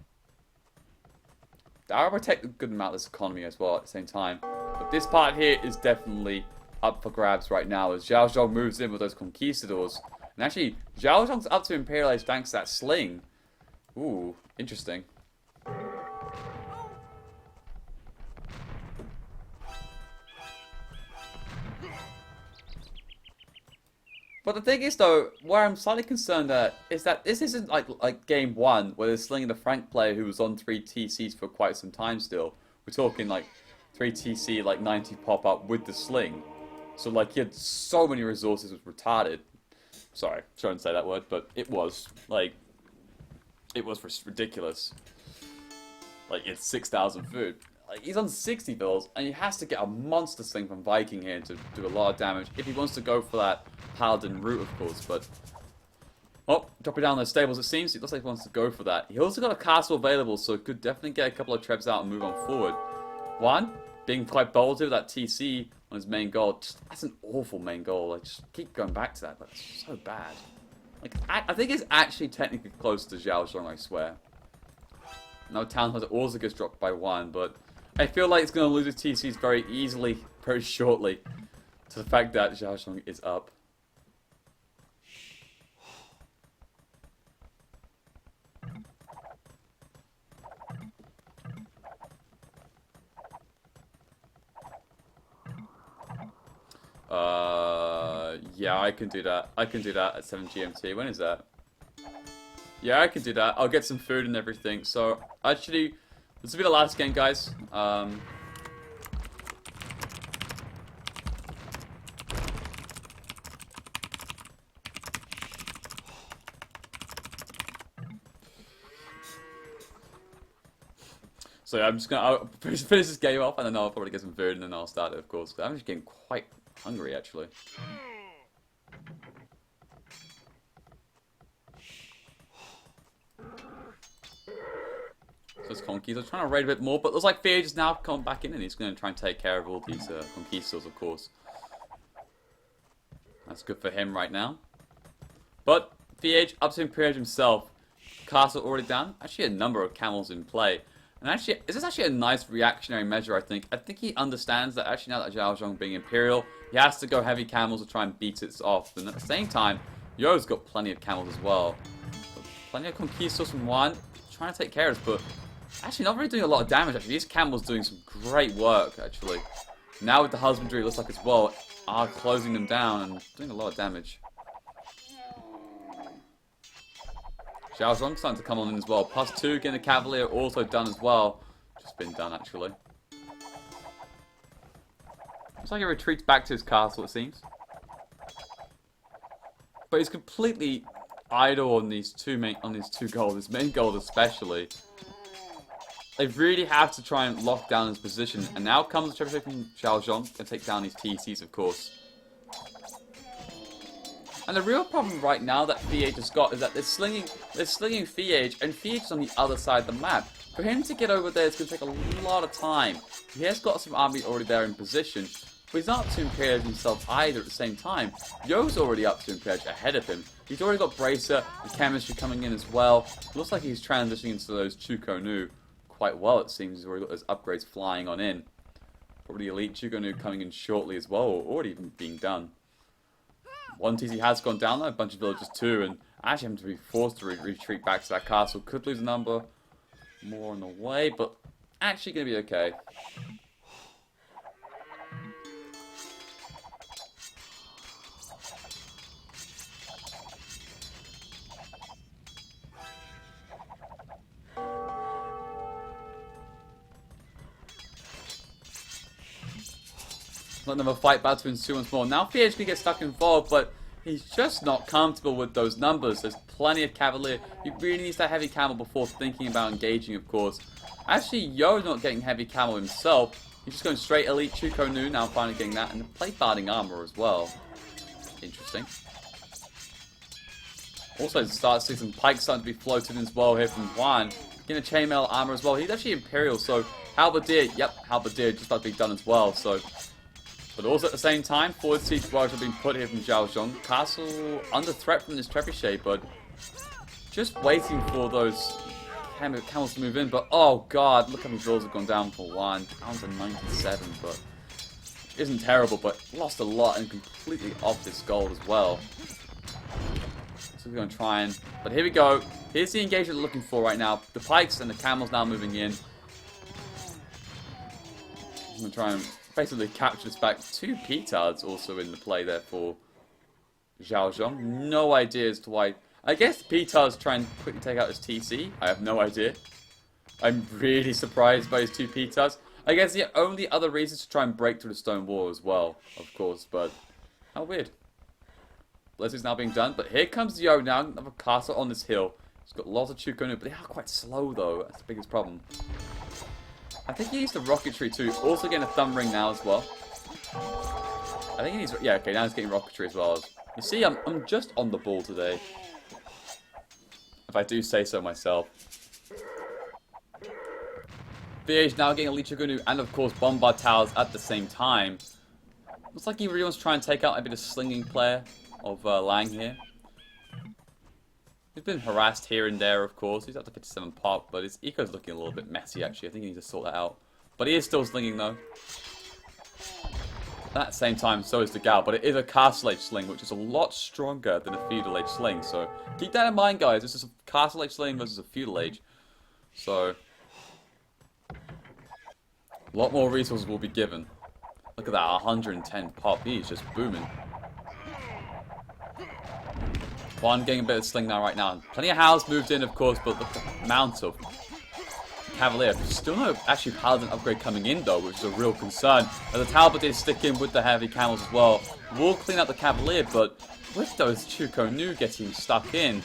I'll protect a good amount of this economy as well at the same time. But this part here is definitely up for grabs right now as Zhao Zhong moves in with those conquistadors. And actually, Zhao Zhong's up to Imperialize thanks to that sling. Ooh, interesting. But the thing is, though, where I'm slightly concerned at is that this isn't like game 1, where they're slinging the Frank player who was on 3 TCs for quite some time still. We're talking like 3 TC, like 90 pop up with the sling. So like he had so many resources, it was retarded. Sorry, shouldn't say that word, but it was. Like, it was ridiculous. Like, it's 6,000 food. Like, he's on 60 bills, and he has to get a monster sling from Viking here to do a lot of damage if he wants to go for that Paladin route, of course, but... Oh, dropping down those stables, it seems. It looks like he wants to go for that. He also got a castle available, so could definitely get a couple of trebs out and move on forward. 1, being quite bold with that TC on his main goal. That's an awful main goal. I just keep going back to that, but it's so bad. Like, I think it's actually technically close to Zhao Zhong, I swear. Now Town Hunter also gets dropped by 1, but I feel like it's going to lose its TCs very easily, very shortly, to the fact that Zhao Zhong is up. Yeah, I can do that. I can do that at 7 GMT. When is that? Yeah, I can do that. I'll get some food and everything. So, actually, this will be the last game, guys. So yeah, I'm just I'll finish this game off, and then I'll probably get some food, and then I'll start it, of course. I'm just getting quite hungry, actually. So it's Conquerors. I'm trying to raid a bit more, but it looks like Feage is now coming back in, and he's going to try and take care of all these Conquistadors, of course. That's good for him right now. But Feage, up to Imperial himself. Castle already down. Actually, a number of camels in play. And actually, this is actually a nice reactionary measure, I think. I think he understands that actually now that Zhao Zhong being Imperial, he has to go heavy camels to try and beat it off. And at the same time, Yo's got plenty of camels as well. Plenty of Conquistadors from 1, trying to take care of us, but actually not really doing a lot of damage, actually. These camels doing some great work, actually. Now with the husbandry, it looks like as well, are closing them down and doing a lot of damage. Zhao Zhong starting to come on in as well. +2, getting the Cavalier also done as well. Just been done, actually. Looks like he retreats back to his castle, it seems. But he's completely idle on these two goals. His main goal especially. They really have to try and lock down his position. And now comes the trebuchet from Zhao Zhong to take down these TCs, of course. And the real problem right now that Feage has got is that they're slinging Feage, and Feage is on the other side of the map. For him to get over there, it's going to take a lot of time. He has got some army already there in position, but he's not up to Imperial himself either at the same time. Yo's already up to Imperial ahead of him. He's already got Bracer and Chemistry coming in as well. Looks like he's transitioning into those Chuko Nu quite well, it seems. He's already got those upgrades flying on in. Probably Elite Chuko Nu coming in shortly as well, or already even being done. One TC has gone down there, a bunch of villagers too, and actually having to be forced to retreat back to that castle. Could lose a number more on the way, but actually going to be okay. Let another fight battle to ensue once more. Now Feage can get stuck involved, but he's just not comfortable with those numbers. There's plenty of Cavalier. He really needs that heavy camel before thinking about engaging, of course. Actually, Yo's not getting heavy camel himself. He's just going straight Elite Chuko Nu, now finally getting that, and the plate barding armor as well. Interesting. Also, start to see some pikes starting to be floated as well here from Juan. Getting a chainmail armor as well. He's actually Imperial, so Halberdier, yep, Halberdier just about to be done as well, so... But also at the same time, forward siege barrage have been put here from Zhao Zhong. Castle under threat from this trebuchet, but just waiting for those camels to move in. But oh god, look how many drills have gone down for 1. Down to 97, but isn't terrible, but lost a lot and completely off this gold as well. So we're going to try and... But here we go. Here's the engagement we're looking for right now. The pikes and the camels now moving in. I'm going to try and... basically capture this back. 2 petards also in the play there for Zhao Zhong. No idea as to why. I guess petards try and quickly take out his TC. I have no idea. I'm really surprised by his 2 petards. I guess the only other reason is to try and break through the stone wall as well, of course, but how weird. Blizzard's now being done, but here comes Yo now, another castle on this hill. He's got lots of Chuko Nu, but they are quite slow though. That's the biggest problem. I think he needs the rocketry too. Also getting a thumb ring now as well. I think he needs... Yeah, okay, now he's getting rocketry as well. You see, I'm just on the ball today. If I do say so myself. VH now getting a Lichigunu and of course Bombard Towers at the same time. Looks like he really wants to try and take out maybe the slinging player of Lang here. He's been harassed here and there, of course. He's up to 57 pop, but his eco's looking a little bit messy, actually. I think he needs to sort that out. But he is still slinging, though. At the same time, so is the Gal, but it is a Castle Age sling, which is a lot stronger than a Feudal Age sling. So keep that in mind, guys. This is a Castle Age sling versus a Feudal Age. So a lot more resources will be given. Look at that, 110 pop. He's just booming. Juan getting a bit of sling now right now. Plenty of Hows moved in, of course, but look at the amount of Cavalier. Still no actually Paladin upgrade coming in, though, which is a real concern. As the Talbot did stick in with the heavy camels as well. Will clean out the Cavalier, but with those Chuko Nu getting stuck in,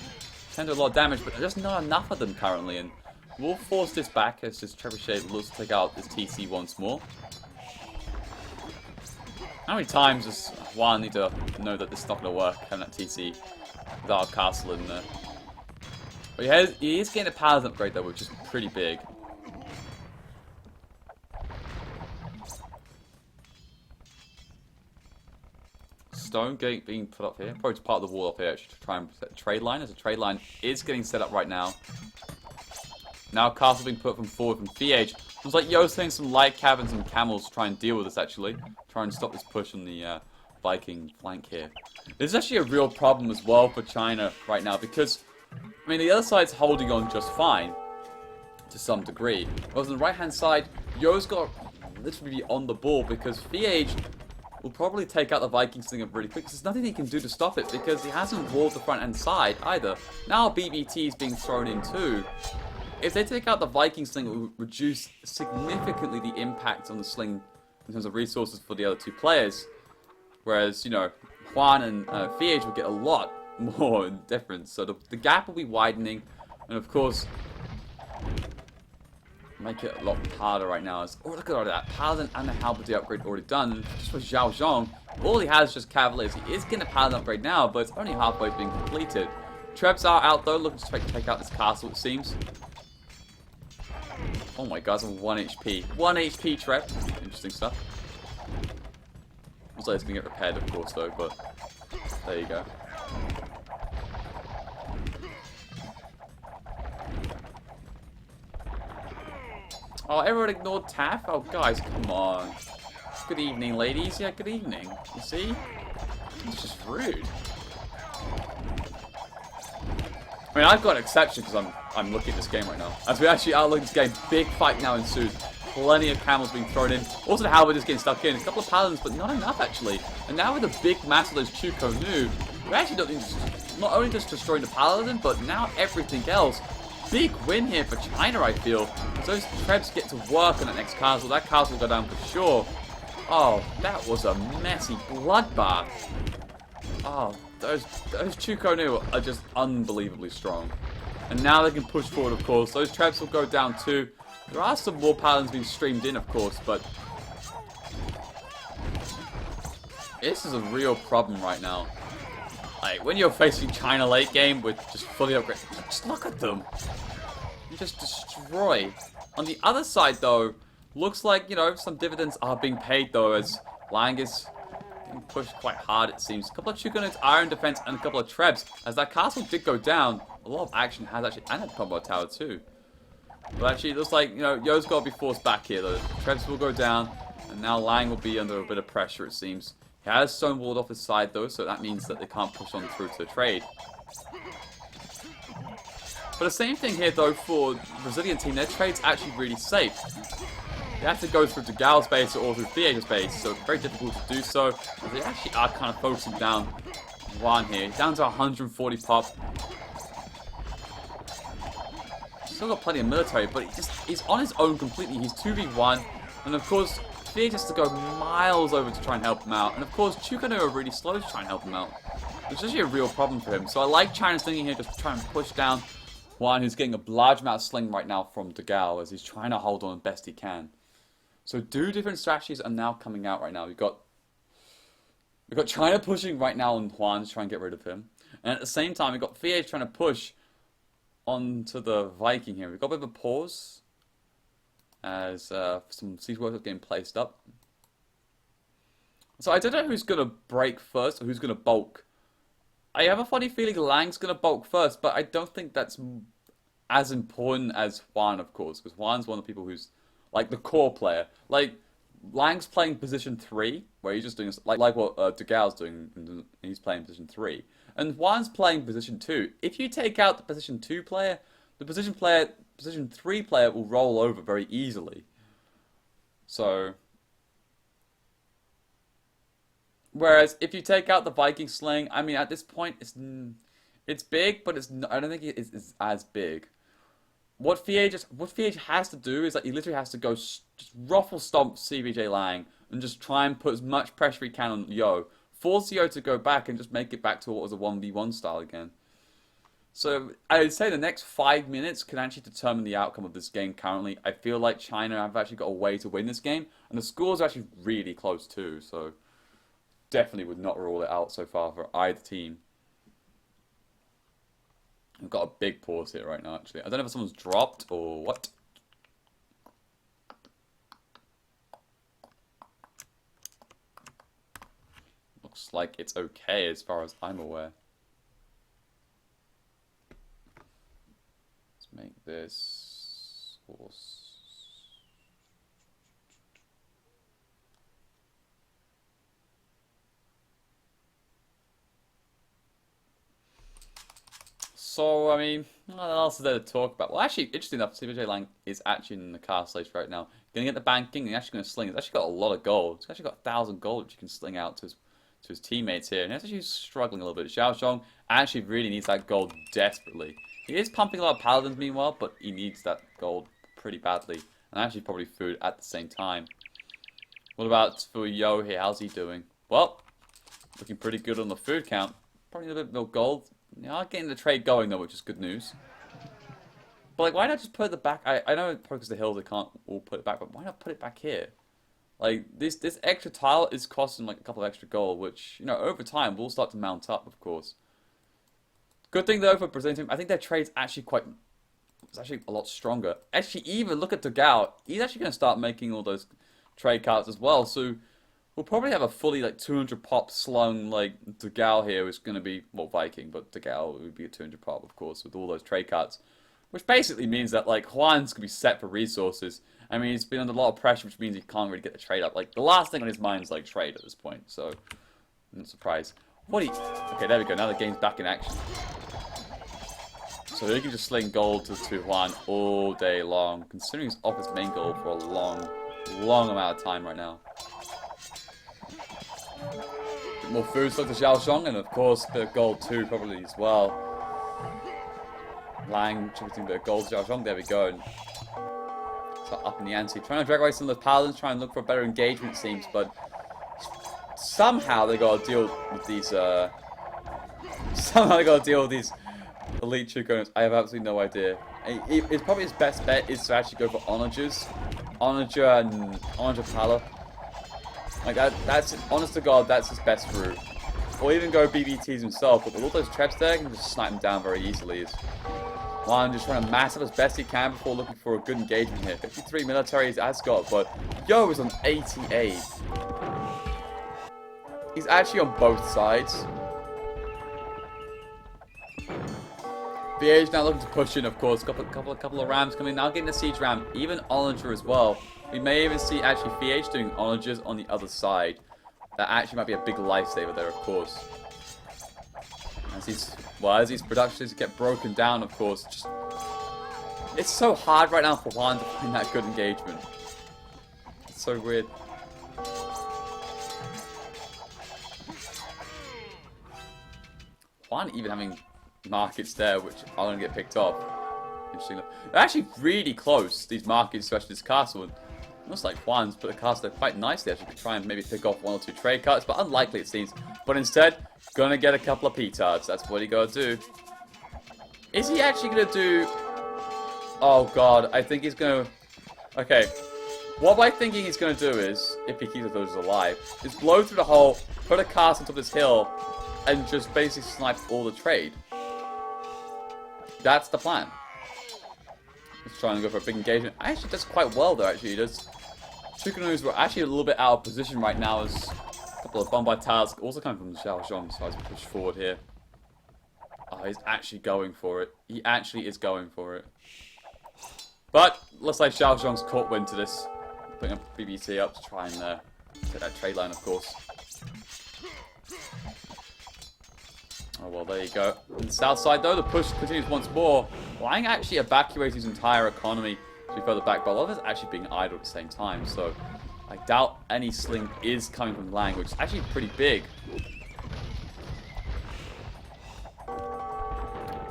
can do a lot of damage, but there's just not enough of them currently. And we'll force this back as this Trebuchet looks to take out this TC once more. How many times does Juan need to know that this is not going to work, having that TC without a castle in there? But he is getting a Paladin upgrade though, which is pretty big. Stone gate being put up here. Probably just part of the wall up here actually to try and set a trade line, as a trade line is getting set up right now. Now castle being put from forward from VH. Looks like Yo's sending some light cav and some camels to try and deal with this actually. Try and stop this push on the Viking flank here. This is actually a real problem as well for China right now because, I mean, the other side's holding on just fine to some degree. Whereas on the right hand side, Yo's got literally on the ball because VH will probably take out the Viking slinger really quick. There's nothing he can do to stop it because he hasn't walled the front and side either. Now BBT is being thrown in too. If they take out the Viking sling, it will reduce significantly the impact on the sling in terms of resources for the other two players. Whereas, you know, Juan and VH will get a lot more in difference. So the gap will be widening. And of course, make it a lot harder right now. Oh, look at all that. Paladin and the Halberdier upgrade already done. Just for Zhao Zhong, all he has is just Cavaliers. He is getting a Paladin upgrade now, but it's only halfway being completed. Trebs are out though, looking to take out this castle, it seems. Oh my god, it's on 1 HP. 1 HP Treb. Interesting stuff. Looks like it's going to get repaired, of course, though, but there you go. Oh, everyone ignored Taff? Oh, guys, come on. Good evening, ladies. Yeah, good evening. You see? It's just rude. I mean, I've got an exception because I'm looking at this game right now. As we actually are looking at this game, big fight now ensues. Plenty of camels being thrown in. Also, the Halberd is getting stuck in. A couple of paladins, but not enough actually. And now with a big mass of those Chuko Nu, we actually don't need to, not only just destroying the paladin, but now everything else. Big win here for China, I feel. As those Trebs get to work on that next castle, that castle will go down for sure. Oh, that was a messy bloodbath. Oh, those Chuko Nu are just unbelievably strong. And now they can push forward, of course. Those Trebs will go down too. There are some more paladins being streamed in, of course, but this is a real problem right now. Like, when you're facing China late game with just fully upgraded, just look at them. You just destroy. On the other side, though, looks like, you know, some dividends are being paid, though, as Lang is getting pushed quite hard, it seems. A couple of Chukonets are in defense and a couple of Trebs. As that castle did go down, a lot of action has actually, and a combo tower, too. But actually, it looks like, you know, Yo's got to be forced back here, though. Trebs will go down, and now Lang will be under a bit of pressure, it seems. He has stonewalled off his side, though, so that means that they can't push on through to the trade. But the same thing here, though, for the Brazilian team. Their trade's actually really safe. They have to go through to Gal's base or through Viega's base, so it's very difficult to do so. But they actually are kind of focusing down Juan here. Down to 140 pop. Still got plenty of military, but he's on his own completely. He's 2v1, and of course, Vieg has to go miles over to try and help him out. And of course, Chukano are really slow to try and help him out. It's actually a real problem for him. So I like China's thinking here, just trying to push down Juan, who's getting a large amount of sling right now from Degao, as he's trying to hold on as best he can. So two different strategies are now coming out right now. We've got China pushing right now on Juan to try and get rid of him. And at the same time, we've got Vieg trying to push onto the Viking here. We've got a bit of a pause. as some siege workers getting placed up. So I don't know who's going to break first or who's going to bulk. I have a funny feeling Lang's going to bulk first, but I don't think that's as important as Juan, of course, because Juan's one of the people who's like the core player. Like Lang's playing position 3, where he's just doing like what Dugal's doing, and he's playing position 3, and Juan's playing position 2. If you take out the position 2 player, the position 3 player will roll over very easily. So, whereas if you take out the Viking sling, I mean, at this point, it's big, but I don't think it's as big. What Fiage has to do is that he literally has to go just ruffle stomp CBJ Lang and just try and put as much pressure he can on Yo. Force Yo to go back and just make it back to what was a 1v1 style again. So I would say the next 5 minutes can actually determine the outcome of this game currently. I feel like China have actually got a way to win this game, and the scores are actually really close too, so definitely would not rule it out so far for either team. We've got a big pause here right now, actually. I don't know if someone's dropped or what. Looks like it's okay as far as I'm aware. Let's make this horse. So, I mean, what else is there to talk about? Well, actually, interesting enough, CBJ Lang is actually in the castle stage right now. Going to get the banking, and he's actually going to sling. He's actually got a lot of gold. He's actually got 1,000 gold, which he can sling out to his teammates here. And he's actually struggling a little bit. Xiao Zhong actually really needs that gold desperately. He is pumping a lot of paladins meanwhile, but he needs that gold pretty badly. And actually probably food at the same time. What about for Yo here? How's he doing? Well, looking pretty good on the food count. Probably a little bit more gold. They are getting the trade going though, which is good news. But like, why not just put it back? I know because the hills they can't all put it back, but why not put it back here? Like this extra tile is costing like a couple of extra gold, which you know over time will start to mount up, of course. Good thing though for presenting, I think their trade's actually it's actually a lot stronger. Actually, even look at Dogao. He's actually going to start making all those trade cards as well. So we'll probably have a fully like 200 pop slung like Dogao here, which is going to be, well, Viking, but Dogao would be a 200 pop, of course, with all those trade cards. Which basically means that like Juan's going to be set for resources. I mean, he's been under a lot of pressure, which means he can't really get the trade up. Like, the last thing on his mind is like trade at this point, so I'm not surprised. Okay, there we go, now the game's back in action. So he can just sling gold to Juan all day long, considering he's off his main goal for a long amount of time right now. Bit more food stuff to Xiao Zhong, and of course a bit of gold too, probably as well. Lang contributing a bit of gold to Xiao Zhong, there we go. And so up in the ante, trying to drag away some of those paladins, trying to look for a better engagement, it seems, but somehow they got to deal with these. Somehow they got to deal with these elite Chukonos. I have absolutely no idea. It's probably his best bet is to actually go for onagers, onager and onager pala. Like that's honest to God, that's his best route. Or even go BBTs himself, but with all those traps there, he can just snipe them down very easily. Juan just trying to mass up as best he can before looking for a good engagement here. 53 military is Ascot, but Yo is on 88. He's actually on both sides. VH now looking to push in, of course. Couple of rams coming. Now getting the siege ram, even Onager as well. We may even see actually VH doing Onagers on the other side. That actually might be a big lifesaver there, of course. As these productions get broken down, of course. It's so hard right now for Juan to find that good engagement. It's so weird. Juan even having markets there, which are going to get picked off. Interesting. They're actually really close, these markets, especially this castle. And it looks like Juan's put the castle there quite nicely. Actually, could try and maybe pick off 1 or 2 trade cards, but unlikely it seems. But instead, gonna get a couple of petards. That's what he gotta do. Is he actually gonna do? Oh God, I think he's gonna. Okay, what am I thinking he's gonna do is, if he keeps those alive, is blow through the hole, put a castle onto this hill, and just basically snipe all the trade. That's the plan. trying to go for a big engagement. Actually does quite well though, actually. He does. Chukanus were actually a little bit out of position right now as a couple of Bombay tiles also coming from Xiao Zhong, so as we push forward here. Oh, he's actually going for it. He actually is going for it. But looks like Xiao Zhong's caught wind to this. Putting a BBT up to try and get that trade line, of course. Oh, well, there you go. On the south side, though, the push continues once more. Wang actually evacuates his entire economy to be further back, but a lot of it's actually being idle at the same time, so I doubt any sling is coming from Lang, which is actually pretty big.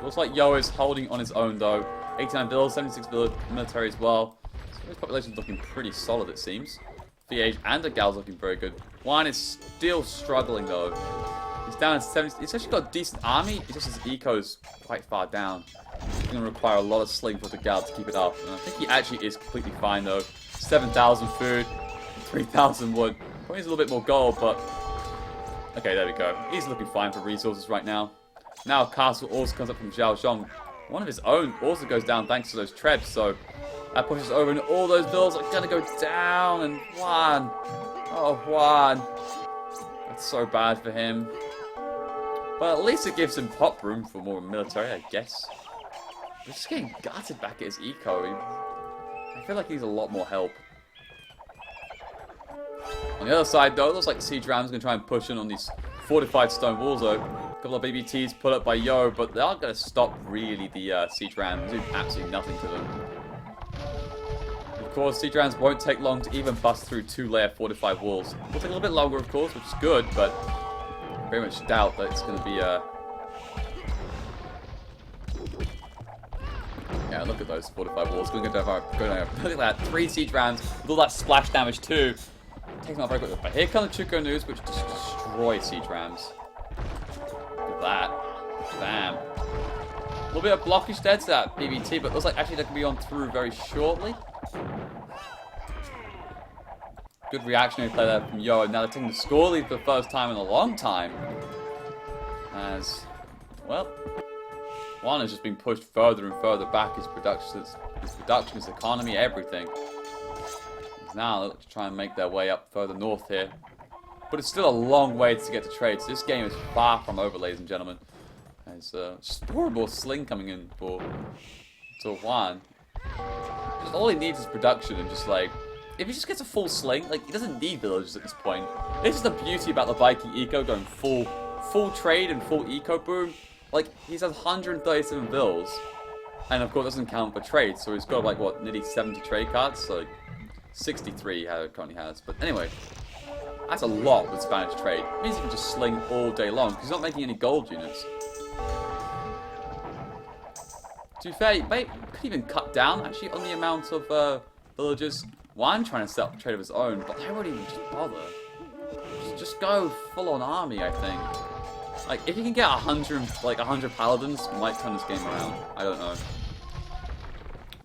Looks like Yo is holding on his own, though. 89 bills, 76 military as well. So his population's looking pretty solid, it seems. VH and the Gal's looking very good. Wan is still struggling, though. He's down at 70. He's actually got a decent army. It's just his eco's quite far down. It's going to require a lot of sling for the Gal to keep it up. And I think he actually is completely fine, though. 7,000 food, 3,000 wood. Probably needs a little bit more gold, but... Okay, there we go. He's looking fine for resources right now. Now Castle also comes up from Xiao Zhong. One of his own also goes down thanks to those trebs, so that pushes over and all those bills are going to go down. And Juan. Oh, Juan. That's so bad for him. But at least it gives him pop room for more military, I guess. He's just getting gutted back at his eco. I feel like he needs a lot more help. On the other side, though, it looks like the siege ram's going to try and push in on these fortified stone walls, though. A couple of BBTs put up by Yo, but they aren't going to stop, really, the siege rams. They do absolutely nothing to them. Of course, siege rams won't take long to even bust through 2-layer fortified walls. It'll take a little bit longer, of course, which is good, but I very much doubt that it's going to be Yeah, look at those fortified walls. Going to go down. Look at that. 3 siege rams with all that splash damage, too. Taking out very quickly. But here come the Chuko News, which just destroy siege rams. Look at that. Bam. A little bit of blockage there to that BBT, but it looks like actually that can be on through very shortly. Good reactionary play there from Yo. Now they're taking the score lead for the first time in a long time. As, well, Juan has just been pushed further and further back. His production, his economy, everything. Now they look to try and make their way up further north here. But it's still a long way to get to trade. So this game is far from over, ladies and gentlemen. There's just horrible sling coming in for Juan. Just all he needs is production and just like, if he just gets a full sling, like he doesn't need villagers at this point. This is the beauty about the Viking eco going full trade and full eco boom. Like he's had 137 bills, and of course doesn't count for trade. So he's got like what, nearly 70 trade cards. So like 63 he currently has. But anyway, that's a lot with Spanish trade. It means he can just sling all day long because he's not making any gold units. To be fair, he could even cut down actually on the amount of villagers. One trying to set up a trade of his own, but I wouldn't even just bother. Just go full on army, I think. Like if you can get 100 paladins, it might turn this game around. I don't know.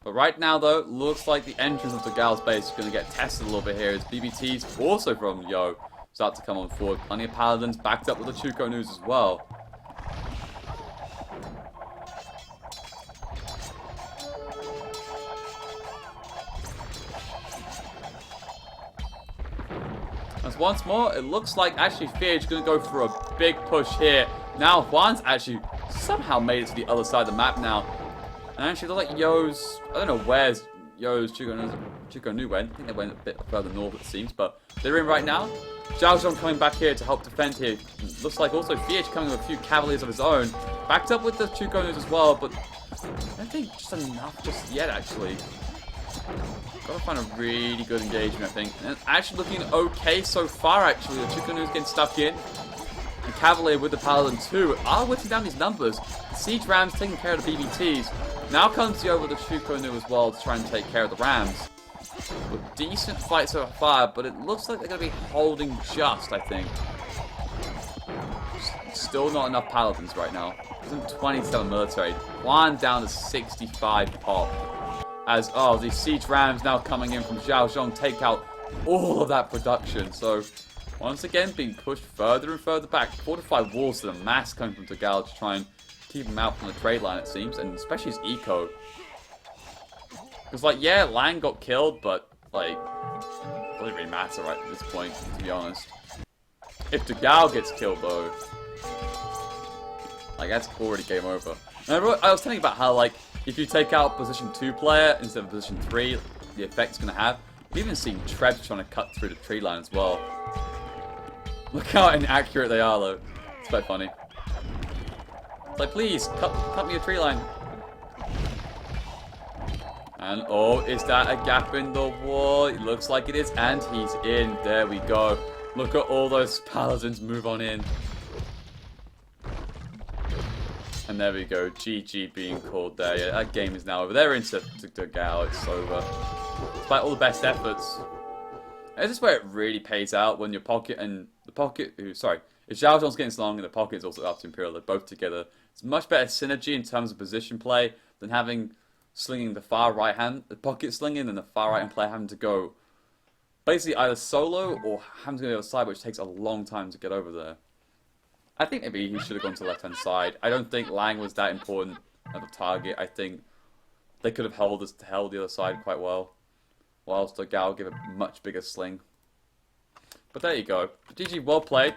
But right now though, looks like the entrance of the Gal's base is going to get tested a little bit here as BBTs also from Yo start to come on forward. Plenty of paladins backed up with the Chuko News as well. As once more, it looks like actually Fear's going to go for a big push here. Now Juan's actually somehow made it to the other side of the map now. And actually, it looks like Yo's, I don't know where's Yo's Chuko Nu went. I think they went a bit further north, it seems, but they're in right now. Xiao Zhong coming back here to help defend here. Looks like also Fiat coming with a few cavaliers of his own. Backed up with the Chuko Nus as well, but I don't think just enough just yet, actually. Gotta find a really good engagement, I think. And it's actually looking okay so far, actually. The Chuko Nus getting stuck in. And Cavalier with the Paladin too are whittling down these numbers. The Siege Rams taking care of the BBTs. Now comes the over the Chuko Nu as well to try and take care of the Rams. But decent fight so far, but it looks like they're going to be holding just, I think. Still not enough Paladins right now. There's 27 military. One down to 65 pop. As, oh, these Siege Rams now coming in from Xiao Zhong take out all of that production. So, once again, being pushed further and further back. Fortified walls to the mass coming from Tagal to try and keep him out from the trade line, it seems. And especially his eco. Because, like, yeah, Lang got killed, but, like, it doesn't really matter right at this point, to be honest. If the Gao gets killed, though, like, that's already game over. And I was telling you about how, like, if you take out position 2 player instead of position 3, the effect it's going to have. We've even seen Trebs trying to cut through the tree line as well. Look how inaccurate they are, though. It's quite funny. It's like, please, cut me a tree line. And, oh, is that a gap in the wall? It looks like it is, and he's in. There we go. Look at all those paladins move on in. And there we go, GG being called there. Yeah, that game is now over. They're into Gao, it's over. Despite all the best efforts. This is where it really pays out when your pocket and the pocket... Sorry, if Zhao Zhong's getting slung and the pocket is also up to Imperial, they're both together. It's much better synergy in terms of position play than having slinging the far right hand, the pocket slinging, and the far right hand player having to go basically either solo or having to go to the other side, which takes a long time to get over there. I think maybe he should have gone to the left-hand side. I don't think Lang was that important of a target. I think they could have held the other side quite well, whilst the Gao give a much bigger sling. But there you go. GG, well played.